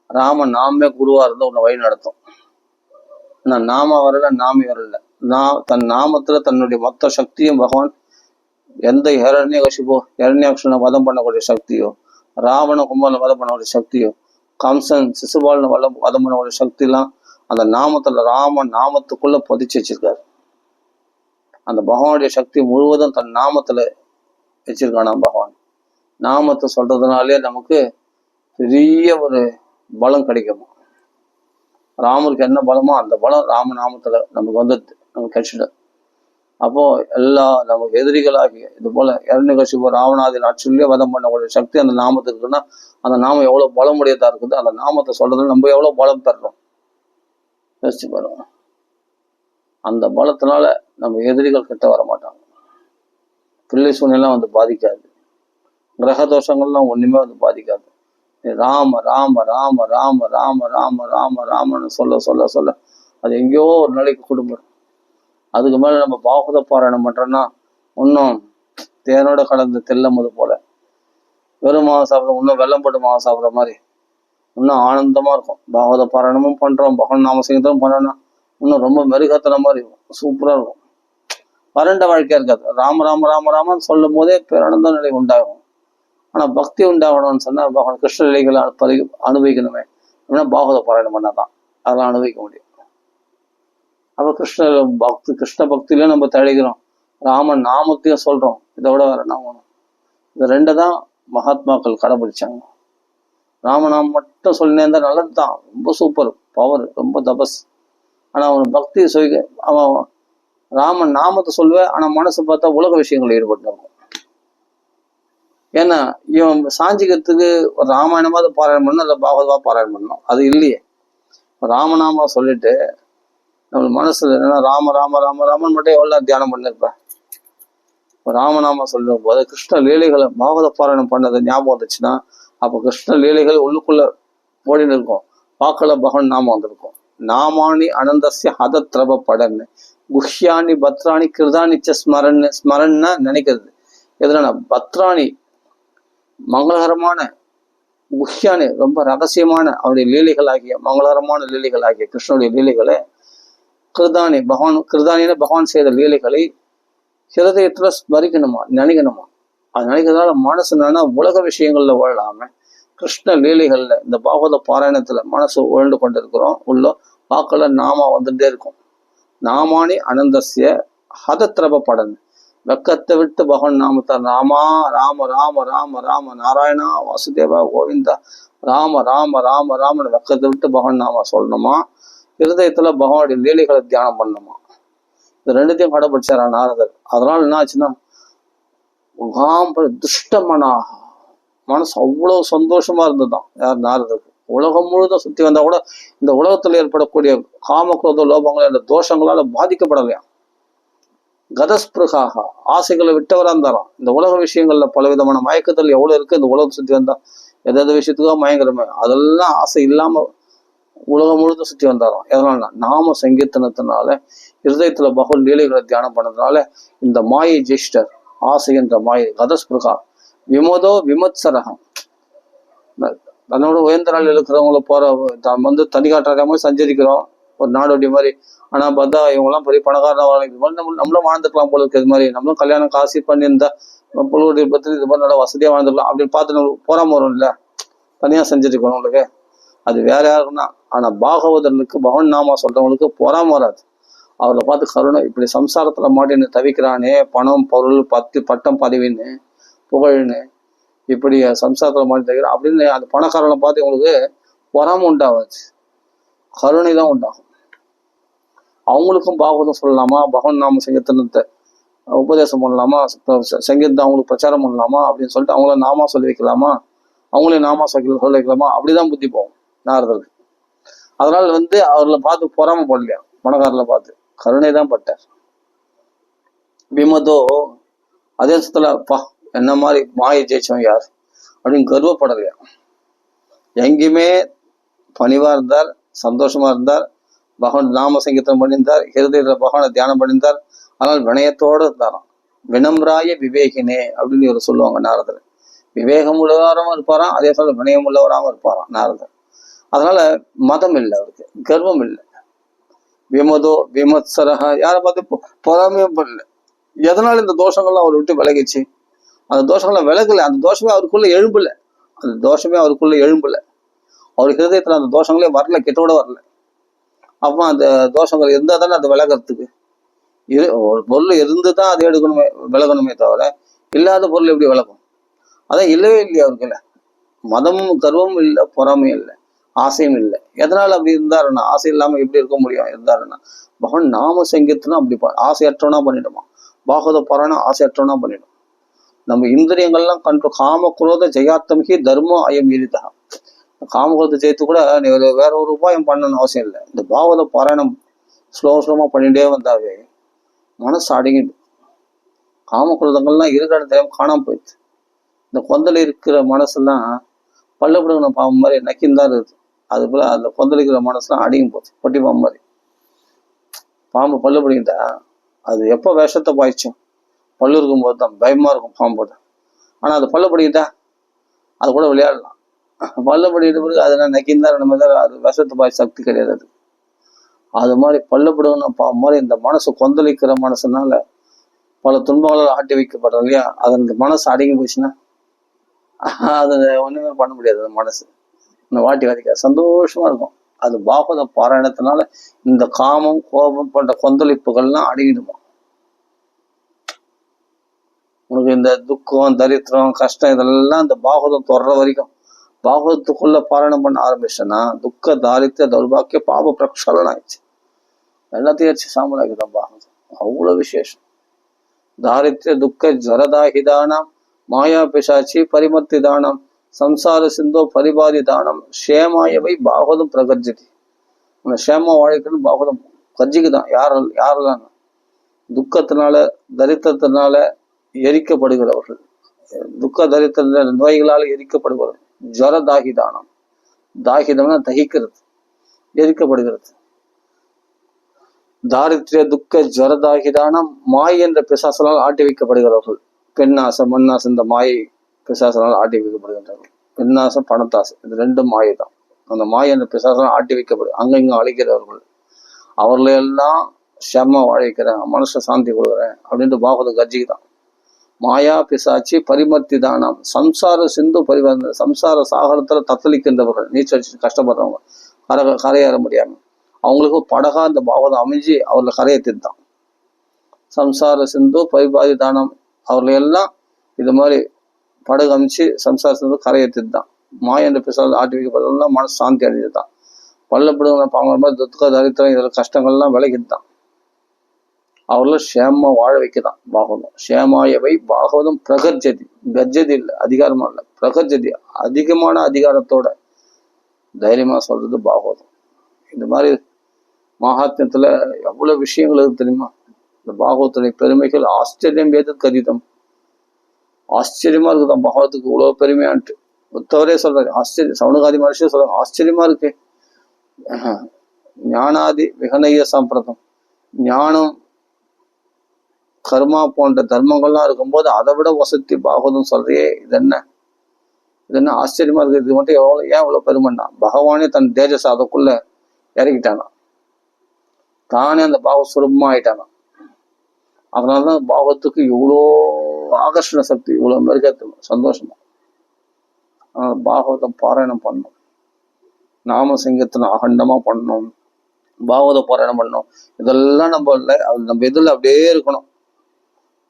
ராம நாமே குருவா இருந்தா உன்னை வழி நடத்தும். ஆனா நாம வரல, நாமி வரல. தன் நாமத்துல தன்னுடைய மொத்த சக்தியும் பகவான் எந்த இரண்யாக்ஷனை வதம் பண்ணக்கூடிய சக்தியோ, ராவண கும்பலை வதம் பண்ணக்கூடிய சக்தியோ, கம்சன் சிசுபாலனை வதம் பண்ணக்கூடிய சக்தி எல்லாம் அந்த நாமத்துல நாமத்துக்குள்ள பதிச்சு வச்சிருக்காரு. அந்த பகவானுடைய சக்தி முழுவதும் தன் நாமத்துல வச்சிருக்கானா பகவான். நாமத்தை சொல்றதுனாலே நமக்கு பெரிய ஒரு பலம் கிடைக்குமா. ராமருக்கு என்ன பலமோ அந்த பலம் ராமநாமத்துல நமக்கு வந்துடுது, நமக்கு கிடைச்சிடும். அப்போ எல்லா நமக்கு எதிரிகளாகிய இது போல இரண்யகசிபு ராவணாதி ஆட்சியிலேயே வதம் பண்ணக்கூடிய சக்தி அந்த நாமத்துக்கு இருக்குன்னா அந்த நாமம் எவ்வளவு பலமுடையதா இருக்குது. அந்த நாமத்தை சொல்றதுல நம்ம எவ்வளவு பலம் பெறோம் யோசிச்சு பாருங்க. அந்த பலத்தினால நம்ம எதிரிகள் கிட்ட வர மாட்டாங்க. பிள்ளை சூழ்நிலாம் வந்து பாதிக்காது, கிரக தோஷங்கள்லாம் ஒண்ணுமே வந்து பாதிக்காது. ராம ராம ராம ராம ராம ராம ராம ராமன்னு சொல்ல சொல்ல சொல்ல அது எங்கேயோ ஒரு நிலைக்கு குடும்பம். அதுக்கு மேல நம்ம பாகவத பாராயணம் பண்றோம்னா இன்னும் தேனோட கலந்து தெல்லமுது போல வெறும் மாவு சாப்பிட்றோம், இன்னும் வெள்ளம் போட்டு மாவு சாப்பிட்ற மாதிரி இன்னும் ஆனந்தமா இருக்கும். பாகவத பாராயணமும் பண்றோம், பகவான் நாம சங்கீதமும் பண்ணோம்னா இன்னும் ரொம்ப மெருகத்தன மாதிரி இருக்கும், சூப்பரா இருக்கும். வறண்ட வாழ்க்கையா இருக்காது. ராம ராம ராம ராமன்னு சொல்லும் போதே பேரானந்த நிலை உண்டாகும். ஆனா பக்தி உண்டாகணும்னு சொன்னா பகவான் கிருஷ்ண நிலைகளை அனுபவிக்கணுமே அப்படின்னா பாகவத பாராயணம் பண்ணாதான் அதெல்லாம் அனுபவிக்க முடியும். அப்ப கிருஷ்ண பக்தியில நம்ம தழைகிறோம், ராமன் நாமத்தையும் சொல்றோம். இதை விட வேற நாமம் இந்த ரெண்டு தான் மகாத்மாக்கள் கடைபிடிச்சாங்க. ராமநாமம் மட்டும் சொல்லினே இருந்தா நல்லதுதான், ரொம்ப சூப்பர் பவர், ரொம்ப தபஸ். ஆனா அவன் பக்தி அவன் ராமன் நாமத்தை சொல்லுவேன், ஆனா மனசு பார்த்தா உலக விஷயங்கள் ஈடுபட்டு இருக்கும். ஏன்னா இவன் சாஞ்சிக்கிறதுக்கு ஒரு ராமாயணமாவது பாராயணம் பண்ணணும், இல்லை பாகவதமா பாராயணம் பண்ணணும். அது இல்லையே. ராமநாமா சொல்லிட்டு நம்ம மனசுல என்னன்னா ராம ராம ராம ராமன் மட்டும் எவ்வளவு தியானம் பண்ணிருப்பேன். ராமநாம சொல்லும் போது கிருஷ்ண லீலைகளை பாகவத பாராயணம் பண்ணது ஞாபகம் வந்துச்சுன்னா அப்ப கிருஷ்ண லீலைகள் உள்ளுக்குள்ள ஓடின்னு இருக்கும். வாக்கல பகவான் நாமம் வந்திருக்கும். நாமானி அனந்தசிய ஹதத்ரப படன்னு குஹ்யானி பத்ராணி கிருதானிச்ச ஸ்மரன்னா நினைக்கிறது. எதுனா பத்ராணி மங்களகரமான, குஹ்யானி ரொம்ப ரகசியமான அவருடைய லீலைகள் ஆகிய மங்களகரமான லீலைகள் ஆகிய கிருஷ்ணனுடைய லீலைகளை, கிருதானி பகவான் செய்த லீலைகளை ஹிருதயத்துல ஸ்மரிக்கணுமா, நினைக்கணுமா. அது நினைக்கிறதால மனசு என்னன்னா உலக விஷயங்கள்ல வாழாம கிருஷ்ண லீலைகள்ல இந்த பாகவத பாராயணத்துல மனசு உழண்டு கொண்டு இருக்கிறோம். உள்ள வாக்கல நாமா வந்துட்டே இருக்கும். நாமானி அனந்தசிய ஹதத்ரப படன் வெக்கத்தை விட்டு பகவான் நாமத்தை ராமா ராம ராம ராம ராம நாராயணா வாசுதேவா கோவிந்தா ராம ராம ராம ராமன் வெக்கத்தை விட்டு பகவான் நாம சொல்லணுமா. ஹிருதயத்துல பகவானுடைய லீலைகளை தியானம் பண்ணணுமா. இது ரெண்டுத்தையும் கடைபிடிச்சாரா நாரதர். அதனால என்ன ஆச்சுன்னா துஷ்டமனாக மனசு அவ்வளவு சந்தோஷமா இருந்ததுதான் யார் நாரதருக்கு. உலகம் முழுதும் சுத்தி வந்தா கூட இந்த உலகத்துல ஏற்படக்கூடிய காமக்ரோத லோபங்கள் என்ற தோஷங்களால பாதிக்கப்படலையா. கதஸ்பிருகாக ஆசைகளை விட்டவரா இருந்தாராம். இந்த உலக விஷயங்கள்ல பலவிதமான மயக்கத்தில் எவ்வளவு இருக்கு. இந்த உலகம் சுத்தி வந்தா எதாவது விஷயத்துக்காக மயங்குறமே அதெல்லாம் ஆசை இல்லாம உலகம் முழுதும் சுத்தி வந்தாராம். எதனால நாம சங்கீர்த்தனத்தினால ஹிருதயத்துல பகவன் லீலைகளை தியானம் பண்ணதுனால இந்த மாயை ஜெயிஷ்டர் ஆசை என்ற மாயை கதஸ்பிருகா விமோதோ விமத்சரகம். தன்னோட உயர்ந்த நாள் இருக்கிறவங்கள வந்து தனி காட்டுறாம சஞ்சரிக்கிறோம் ஒரு நாடோடி மாதிரி. ஆனா பார்த்தா இவங்கெல்லாம் பெரிய பணக்காரனா நம்மளும் வாழ்ந்துக்கலாம் போல இருக்கு. இது மாதிரி நம்மளும் கல்யாணம் காசி பண்ணியிருந்தா பொழுது பத்தி இது மாதிரி நல்லா வசதியா வாழ்ந்துக்கலாம் அப்படின்னு பார்த்து நம்ம போறாம வரும் இல்ல, தனியா செஞ்சிருக்கணும் உங்களுக்கு. அது வேற யாருக்குன்னா. ஆனா பாகவதர்களுக்கு பகவன் நாமா சொல்றவங்களுக்கு பொறாம வராது. அவரை பார்த்து கருணை, இப்படி சம்சாரத்துல மாட்டின்னு தவிக்கிறானே, பணம் பொருள் பட்டம் பதவின்னு புகழ்னு இப்படி சம்சாரத்துல மாட்டி தவிர அப்படின்னு அந்த பணக்காரனை பார்த்து இவங்களுக்கு பொறாம உண்டாவாச்சு, கருணை தான் உண்டாகும். அவங்களுக்கும் பாகவதம் சொல்லலாமா, பகவன் நாம சங்கீர்த்தனத்தை உபதேசம் பண்ணலாமா, சங்கீதத்தை அவங்களுக்கு பிரச்சாரம் பண்ணலாமா அப்படின்னு சொல்லிட்டு அவங்கள நாமா சொல்லி வைக்கலாமா, அவங்களையும் நாமா சொல்ல வைக்கலாமா, அப்படிதான் புத்தி போகும் நாரதருக்கு. அதனால அவர்களை பார்த்து பொறாம படலையா, பணக்காரர்களை பார்த்து கருணை தான் பட்டார். விமதோ அதே சத்துல பா என்ன மாதிரி மாயை ஜெயிச்சவன் யார் அப்படின்னு கர்வப்படலையா. எங்கேயுமே பணிவா இருந்தார், சந்தோஷமா இருந்தார், பகவான் நாம சங்கீதம் பண்ணியிருந்தார், ஹிருதயத்துல பகவானை தியானம் பண்ணியிருந்தார். ஆனால் வினயத்தோடு இருந்தாராம். வினம்ராய விவேகினே அப்படின்னு இவர் சொல்லுவாங்க நாரதர். விவேகம் உள்ளவராகவும் இருப்பாராம், அதே போல வினயம் உள்ளவராகவும் இருப்பாராம் நாரதர். அதனால மதம் இல்லை அவருக்கு, கர்வம் இல்லை. விமதோ விமத்சரஹா, யாரை பார்த்து பொறாமையும் பண்ணல. எதனால இந்த தோஷங்கள்லாம் அவரை விட்டு விலகிச்சு? அந்த தோஷங்கள்லாம் விலகல, அந்த தோஷமே அவருக்குள்ள எழும்பல, அந்த தோஷமே அவருக்குள்ள எழும்பல. அவர் ஹிருதயத்துல அந்த தோஷங்களே வரல, கெட்டோட வரல. அப்ப அந்த தோஷங்கள் இருந்தா தானே அது விலகிறதுக்கு. ஒரு பொருள் இருந்துதான் அதை எடுக்கணுமே, விலகணுமே தவிர இல்லாத பொருள் எப்படி விலகும்? அதான் இல்லவே இல்லையா அவருக்குல்ல. மதமும் கர்வமும் இல்லை, பொறாமையும் இல்லை, ஆசையும் இல்லை. எதனால அப்படி இருந்தாருன்னா, ஆசை இல்லாம எப்படி இருக்க முடியும்? இருந்தாருன்னா பகவான் நாம சங்கீதம்னா அப்படி ஆசையற்றவனா பண்ணிடுமா. பாகவத பாராயணம் ஆசையற்றவனா பண்ணிடும். நம்ம இந்திரியங்கள்லாம் காம குரோத ஜெயாத்தமிகி தர்மம் அயம் எரிதா. காமகுரோத ஜெயத்து கூட நீ வேற ஒரு உபாயம் பண்ணணும்னு அவசியம் இல்லை. இந்த பாகவத பாராயணம் ஸ்லோமா பண்ணிட்டே வந்தாவே மனசு அடங்கிடும். காமகுரோதங்கள்லாம் இருக்கிற டைம் காணாம போயிடுது. இந்த கொந்தளை இருக்கிற மனசுலாம் பல்லப்படுகிற பாம்பு மாதிரி நக்கிந்தான் இருக்குது. அது போல அந்த கொந்தளிக்கிற மனசுலாம் அடங்கி போச்சு, பொட்டி பாம்பு மாதிரி. பாம்பு பல்லு பிடிக்கிட்டா அது எப்போ விஷத்தை பாய்ச்சும்? பல்லு இருக்கும்போது தான் பயமா இருக்கும் பாம்போட. ஆனா அது பல்லு பிடிக்கிட்டா அது கூட விளையாடலாம். பல்லு பிடிக்கிட்ட பிறகு அதெல்லாம் நக்கிந்தான் நம்ம தான், அது விஷத்தை பாய்ச்ச சக்தி கிடையாது அது. அது மாதிரி பல்லப்படுகணும் பாம்பு மாதிரி இந்த மனசு கொந்தளிக்கிற மனசுனால பல துன்பங்களால் ஆட்டி வைக்கப்படுறோம் இல்லையா? அது அந்த மனசு அடங்கி போச்சுன்னா அது ஒண்ணுமே பண்ண முடியாது. அந்த மனசு இந்த வாட்டி வதைக்க சந்தோஷமா இருக்கும். அது பாகவத பாராயணத்தினால இந்த காமம் கோபம் போன்ற கொந்தளிப்புகள்லாம் அடங்கிடுமா. உனக்கு இந்த துக்கம் தரித்திரம் கஷ்டம் இதெல்லாம் இந்த பாகவதம் தொடர்ற வரைக்கும், பாகவதத்துக்குள்ள பாராயணம் பண்ண ஆரம்பிச்சேன்னா துக்க தாரித்திர தௌர்பாக்கிய பாப பிரக்ஷாலனம் ஆயிடுச்சு. எல்லாத்தையும் வச்சு சாம்பலாக்கிதான் பாகவதம். அவ்வளவு விசேஷம். தாரித்ய துக்க ஜரதாஹிதானம் மாயா பிசாச்சி பரிமர்த்தி தானம் சம்சார சிந்தோ பரிபாதி தானம் ஷேமாயவை பாகவதம் பிரகர்ஜதி. உன்னை ஷேமா வாழ்க்கைன்னு பாகவதம் கர்ஜிக்குதான். யாரெல்லாம் துக்கத்தினால தரித்திரத்தினால எரிக்கப்படுகிறவர்கள், துக்க தரித்திர நோய்களால் எரிக்கப்படுகிறவர்கள். ஜர தாகிதானம், தாகிதம்னா தகிக்கிறது, எரிக்கப்படுகிறது. தாரித்ய துக்க ஜரதாகிதானம் மாய் என்ற பிசாசனால் ஆட்டி வைக்கப்படுகிறவர்கள். பெண்ணாசை மண்ணாசை இந்த மாயை பிசாசனால் ஆட்டி வைக்கப்படுகின்றார்கள். பெண்ணாசை பணத்தாசை இது ரெண்டும் மாயை தான். அந்த மாயை என்ற பிசாசனால் ஆட்டி வைக்கப்படும் அங்கங்க அழிக்கிறவர்கள். அவர்களையெல்லாம் ஷெம வாழ வைக்கிறேன், மனுஷ சாந்தி கொடுக்குறேன் அப்படின்ட்டு பாகவத கர்ஜிக்கு தான். மாயா பிசாச்சி பரிமர்த்தி தானம் சம்சார சிந்து பரிவர்த்தனை. சம்சார சாகரத்துல தத்தளிக்கின்றவர்கள், நீச்சல் அடிச்சு கஷ்டப்படுறவங்க, கரையேற முடியாம அவங்களுக்கு படகா இந்த பாகவதம் அமைஞ்சு அவர்களை கரையேற்றித்தான். சம்சார சிந்து பரிபாதி தானம் அவர்களையெல்லாம் இது மாதிரி படகு அமைச்சு சம்சார சிந்து கரையேற்றித்தான். மாய என்ற பிசால் ஆட்டி வைக்கப்படுறதுலாம் மனசு சாந்தி அடைஞ்சுதான். பள்ளப்படுகிற பாங்கிற மாதிரி துக்க தரித்திரம் இதில் கஷ்டங்கள்லாம் விலகித்தான். அவர்கள ஷேமா வாழ வைக்கதான் பாகவதம். ஷேமாயவை பாகவதம் பிரகர்ஜதி, கர்ஜதி இல்லை, அதிகாரமா இல்லை, பிரகர்ஜதி அதிகமான அதிகாரத்தோட தைரியமா சொல்றது பாகவதம். இந்த மாதிரி மகாத்மியத்துல எவ்வளவு விஷயங்கள் இருக்கு தெரியுமா? இந்த பாகவத்துடைய பெருமைகள் ஆச்சரியம் ஏது கதிதம். ஆச்சரியமா இருக்குதான் பாகவத்துக்கு இவ்வளவு பெருமையான்ட்டு புத்தவரே சொல்றாரு. ஆச்சரியம் சவுனகாதி மனுஷன் சொல்றாங்க, ஆச்சரியமா இருக்கு. ஞானாதி விகனய சம்பிரதம், ஞானம் கர்மா போன்ற தர்மங்கள்லாம் இருக்கும்போது அதை விட வசதி பாகவதம் சொல்றியே, இது என்ன ஆச்சரியமா இருக்கு. இது மட்டும் ஏன் இவ்வளவு பெருமைன்னா பகவானே தன் தேஜஸ் அதுக்குள்ள இறக்கிட்டானா, தானே அந்த பாகவத் சுரூபமா ஆயிட்டானா. அதனாலதான் பாகவத்துக்கு இவ்வளோ ஆகர்ஷண சக்தி, இவ்வளவு மெருகத்து சந்தோஷமா. பாகவதம் பாராயணம் பண்ணணும், நாம சிங்கத்தின அகண்டமா பண்ணணும், பாகவத பாராயணம் பண்ணணும். இதெல்லாம் நம்ம இதுல அப்படியே இருக்கணும்.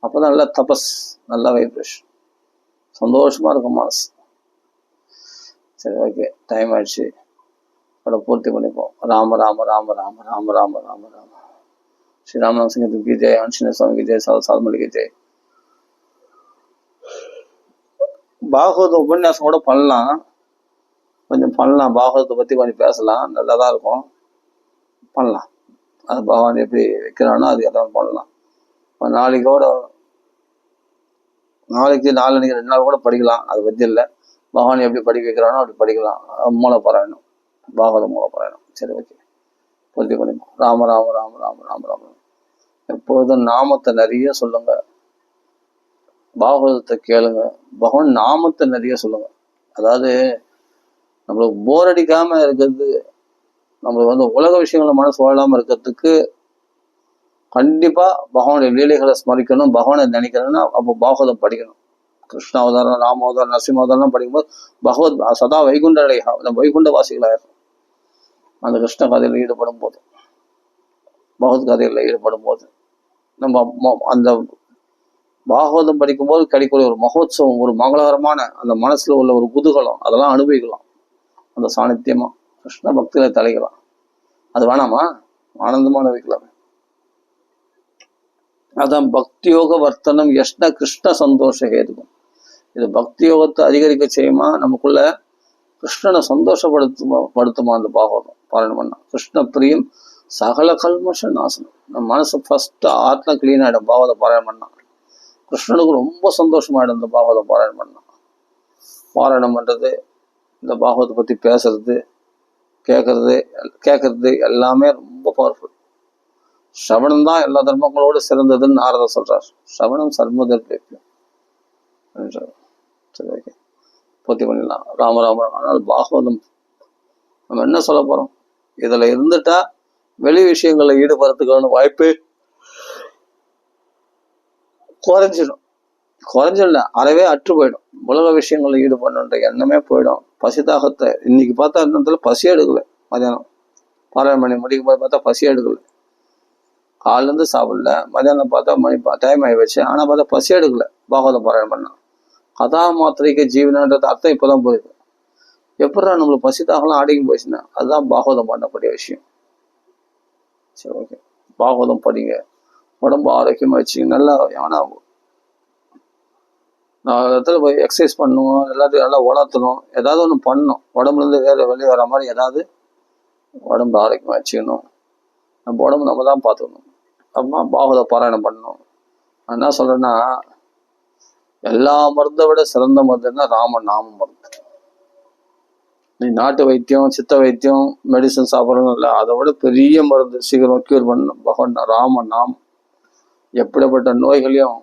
அப்பதான் நல்லா தபஸ், நல்லா வைப்ரேஷன், சந்தோஷமா இருக்கும் மனசு. சரி, ஓகே, டைம் ஆயிடுச்சு, அதை பூர்த்தி பண்ணிப்போம். ராம ராம ராம ராம ராம ராம ராம ராம. ஸ்ரீ ராமநாம சிங்கத்துக்கு கி ஜெய், ஆஞ்சநேய சுவாமிக்கு ஜெய், சாதுமலிக்கு ஜெய். பாகவத உபன்யாசம் கூட பண்ணலாம், கொஞ்சம் பண்ணலாம். பாகவதத்தை பத்தி கொஞ்சம் பேசலாம், நல்லா தான் இருக்கும், பண்ணலாம். அது பகவான் எப்படி வைக்கிறானோ அது எதாவது பண்ணலாம். நாளைக்கு நாளைக்கு 2 நாள் கூட படிக்கலாம், அது பத்தி இல்லை. பகவான் எப்படி படிக்க வைக்கிறானோ அப்படி படிக்கலாம். மூலப்பாராயணம், பாகவத மூலப்பாராயணம். சரி, ஓகே, பூர்த்தி பண்ணிப்போம். ராம ராம ராம ராம ராம ராம. எப்பொழுதும் நாமத்தை நிறைய சொல்லுங்க, பாகவதத்தை கேளுங்க, பகவான் நாமத்தை நிறைய சொல்லுங்க. அதாவது நம்மளுக்கு போர் அடிக்காம இருக்கிறது, நம்மளுக்கு உலக விஷயங்கள மனசு வாழாம இருக்கிறதுக்கு கண்டிப்பா பகவானுடைய லீலைகளை ஸ்மரிக்கணும். பகவானை நினைக்கணும்னா அப்போ பாகவதம் படிக்கணும். கிருஷ்ண அவதாரம், ராம அவதாரம், நரசிம்ம அவதாரம் படிக்கும்போது பகவத் சதா வைகுண்ட வைகுண்ட வாசிகளாயிரும். அந்த கிருஷ்ண கதையில் ஈடுபடும் போது, பகவத் கதையில் ஈடுபடும் போது நம்ம அந்த பாகவதம் படிக்கும்போது கிடைக்கக்கூடிய ஒரு மகோத்சவம், ஒரு மங்களகரமான அந்த மனசுல உள்ள ஒரு குதூகலம், அதெல்லாம் அனுபவிக்கலாம். அந்த சாநித்தியமா கிருஷ்ண பக்தியில தலைக்கலாம். அது வேணாமா? ஆனந்தமா அனுபவிக்கலாம். அதான் பக்தி யோக வர்த்தனம் யஷ்ண கிருஷ்ண சந்தோஷ ஹேதுகம். இது பக்தி யோகத்தை அதிகரிக்க செய்யுமா, நமக்குள்ள கிருஷ்ணனை சந்தோஷப்படுத்துமா அந்த பாகவதம் பாராயணம் பண்ணா. கிருஷ்ண பிரியம் சகல கல்மஷ நாசனம். நம்ம மனசு ஃபர்ஸ்ட் ஆத்மா கிளீன் ஆயிடும் பாகவதம் பாராயணம் பண்ணா. கிருஷ்ணனுக்கு ரொம்ப சந்தோஷமாயிடும் இந்த பாகவதம் பாராயணம் பண்ணா. பாராயணம் பண்றது, இந்த பாகவத்தை பத்தி பேசுறது, கேட்கறது எல்லாமே ரொம்ப பவர்ஃபுல். ஸ்ரவணம் தான் எல்லா தர்மங்களோடு சிறந்ததுன்னு நாரதர் சொல்றார். ஸ்ரவணம் சர்மதர்பியம். சரி, ஓகே, பூர்த்தி பண்ணிடலாம். ராம ராம. ஆனால் பாகவதம் நம்ம என்ன சொல்ல போறோம்? இதுல இருந்துட்டா வெளி விஷயங்கள்ல ஈடுபடுறதுக்கான வாய்ப்பு குறைஞ்சிடல, அறவே அற்று போயிடும். உலக விஷயங்கள்ல ஈடுபடணுன்ற எண்ணமே போயிடும். பசிதாகத்தை இன்னைக்கு பார்த்தா இந்த பசி எடுக்கல. மதியானம் 12 மணி முடிக்கும் போது பார்த்தா பசி எடுக்கல. காலில இருந்து சாப்பிடல, மதியானம் பார்த்தா மணி டைம் ஆகி வச்சு, ஆனா பார்த்தா பசி எடுக்கல. பாகவதம் பாராயணம் பண்ணா. கதா மாத்திரைக்கு ஜீவனன்றது அர்த்தம் இப்பதான் போயிருக்கு. எப்படா நம்மளுக்கு பசிதாகலாம் அடங்கி போயிடுச்சுன்னா அதுதான் பாகவதம் பண்ணக்கூடிய விஷயம். சரி, ஓகே, பாகவதம் படிங்க, உடம்பு ஆரோக்கியமா வச்சு நல்லா. ஏன்னா நான் இடத்துல போய் எக்ஸசைஸ் பண்ணணும், எல்லாத்தையும் நல்லா உணர்த்தணும், ஏதாவது ஒன்று பண்ணணும். உடம்புல இருந்து வெளியே வர மாதிரி ஏதாவது உடம்பு ஆரோக்கியமா வச்சுக்கணும். நம்ம உடம்பு நம்ம தான் பார்த்துக்கணும். அப்புறமா பாகவத பாராயணம் பண்ணணும். நான் என்ன சொல்றேன்னா, எல்லா மருந்தை விட சிறந்த மருந்துன்னா ராம நாம மருந்து. நீ நாட்டு வைத்தியம், சித்த வைத்தியம், மெடிசன் சாப்பிடணும் இல்லை, அதை விட பெரிய மருந்து சீக்கிரம் கியூர் பண்ணணும் பகவான் ராம நாமம். எப்படிப்பட்ட நோய்களையும்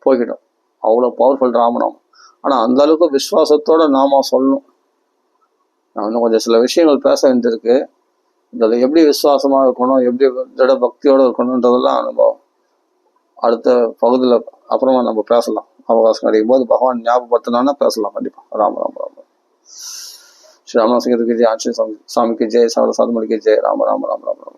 போய்கிடும். அவ்வளோ பவர்ஃபுல் ராமநாமம். ஆனால் அந்த அளவுக்கு விசுவாசத்தோட நாம சொல்லணும். நான் இன்னும் கொஞ்சம் சில விஷயங்கள் பேச வேண்டியிருக்கு. இதில் எப்படி விசுவாசமாக இருக்கணும், எப்படி திட பக்தியோடு இருக்கணுன்றதெல்லாம் நம்ம அடுத்த பகுதியில் அப்புறமா நம்ம பேசலாம். அவகாசம் கிடைக்கும் போது பகவான் ஞாபகப்படுத்தினான்னா பேசலாம் கண்டிப்பாக. ராம ராம ராம. ஸ்ரீ ராமநாசிங்கருக்கு ஜெய், ஆஞ்சநேய சாமிக்கு ஜெய், சாமி சாதுமணிக்கு ஜெய். ராம ராம ராம ராம ராம.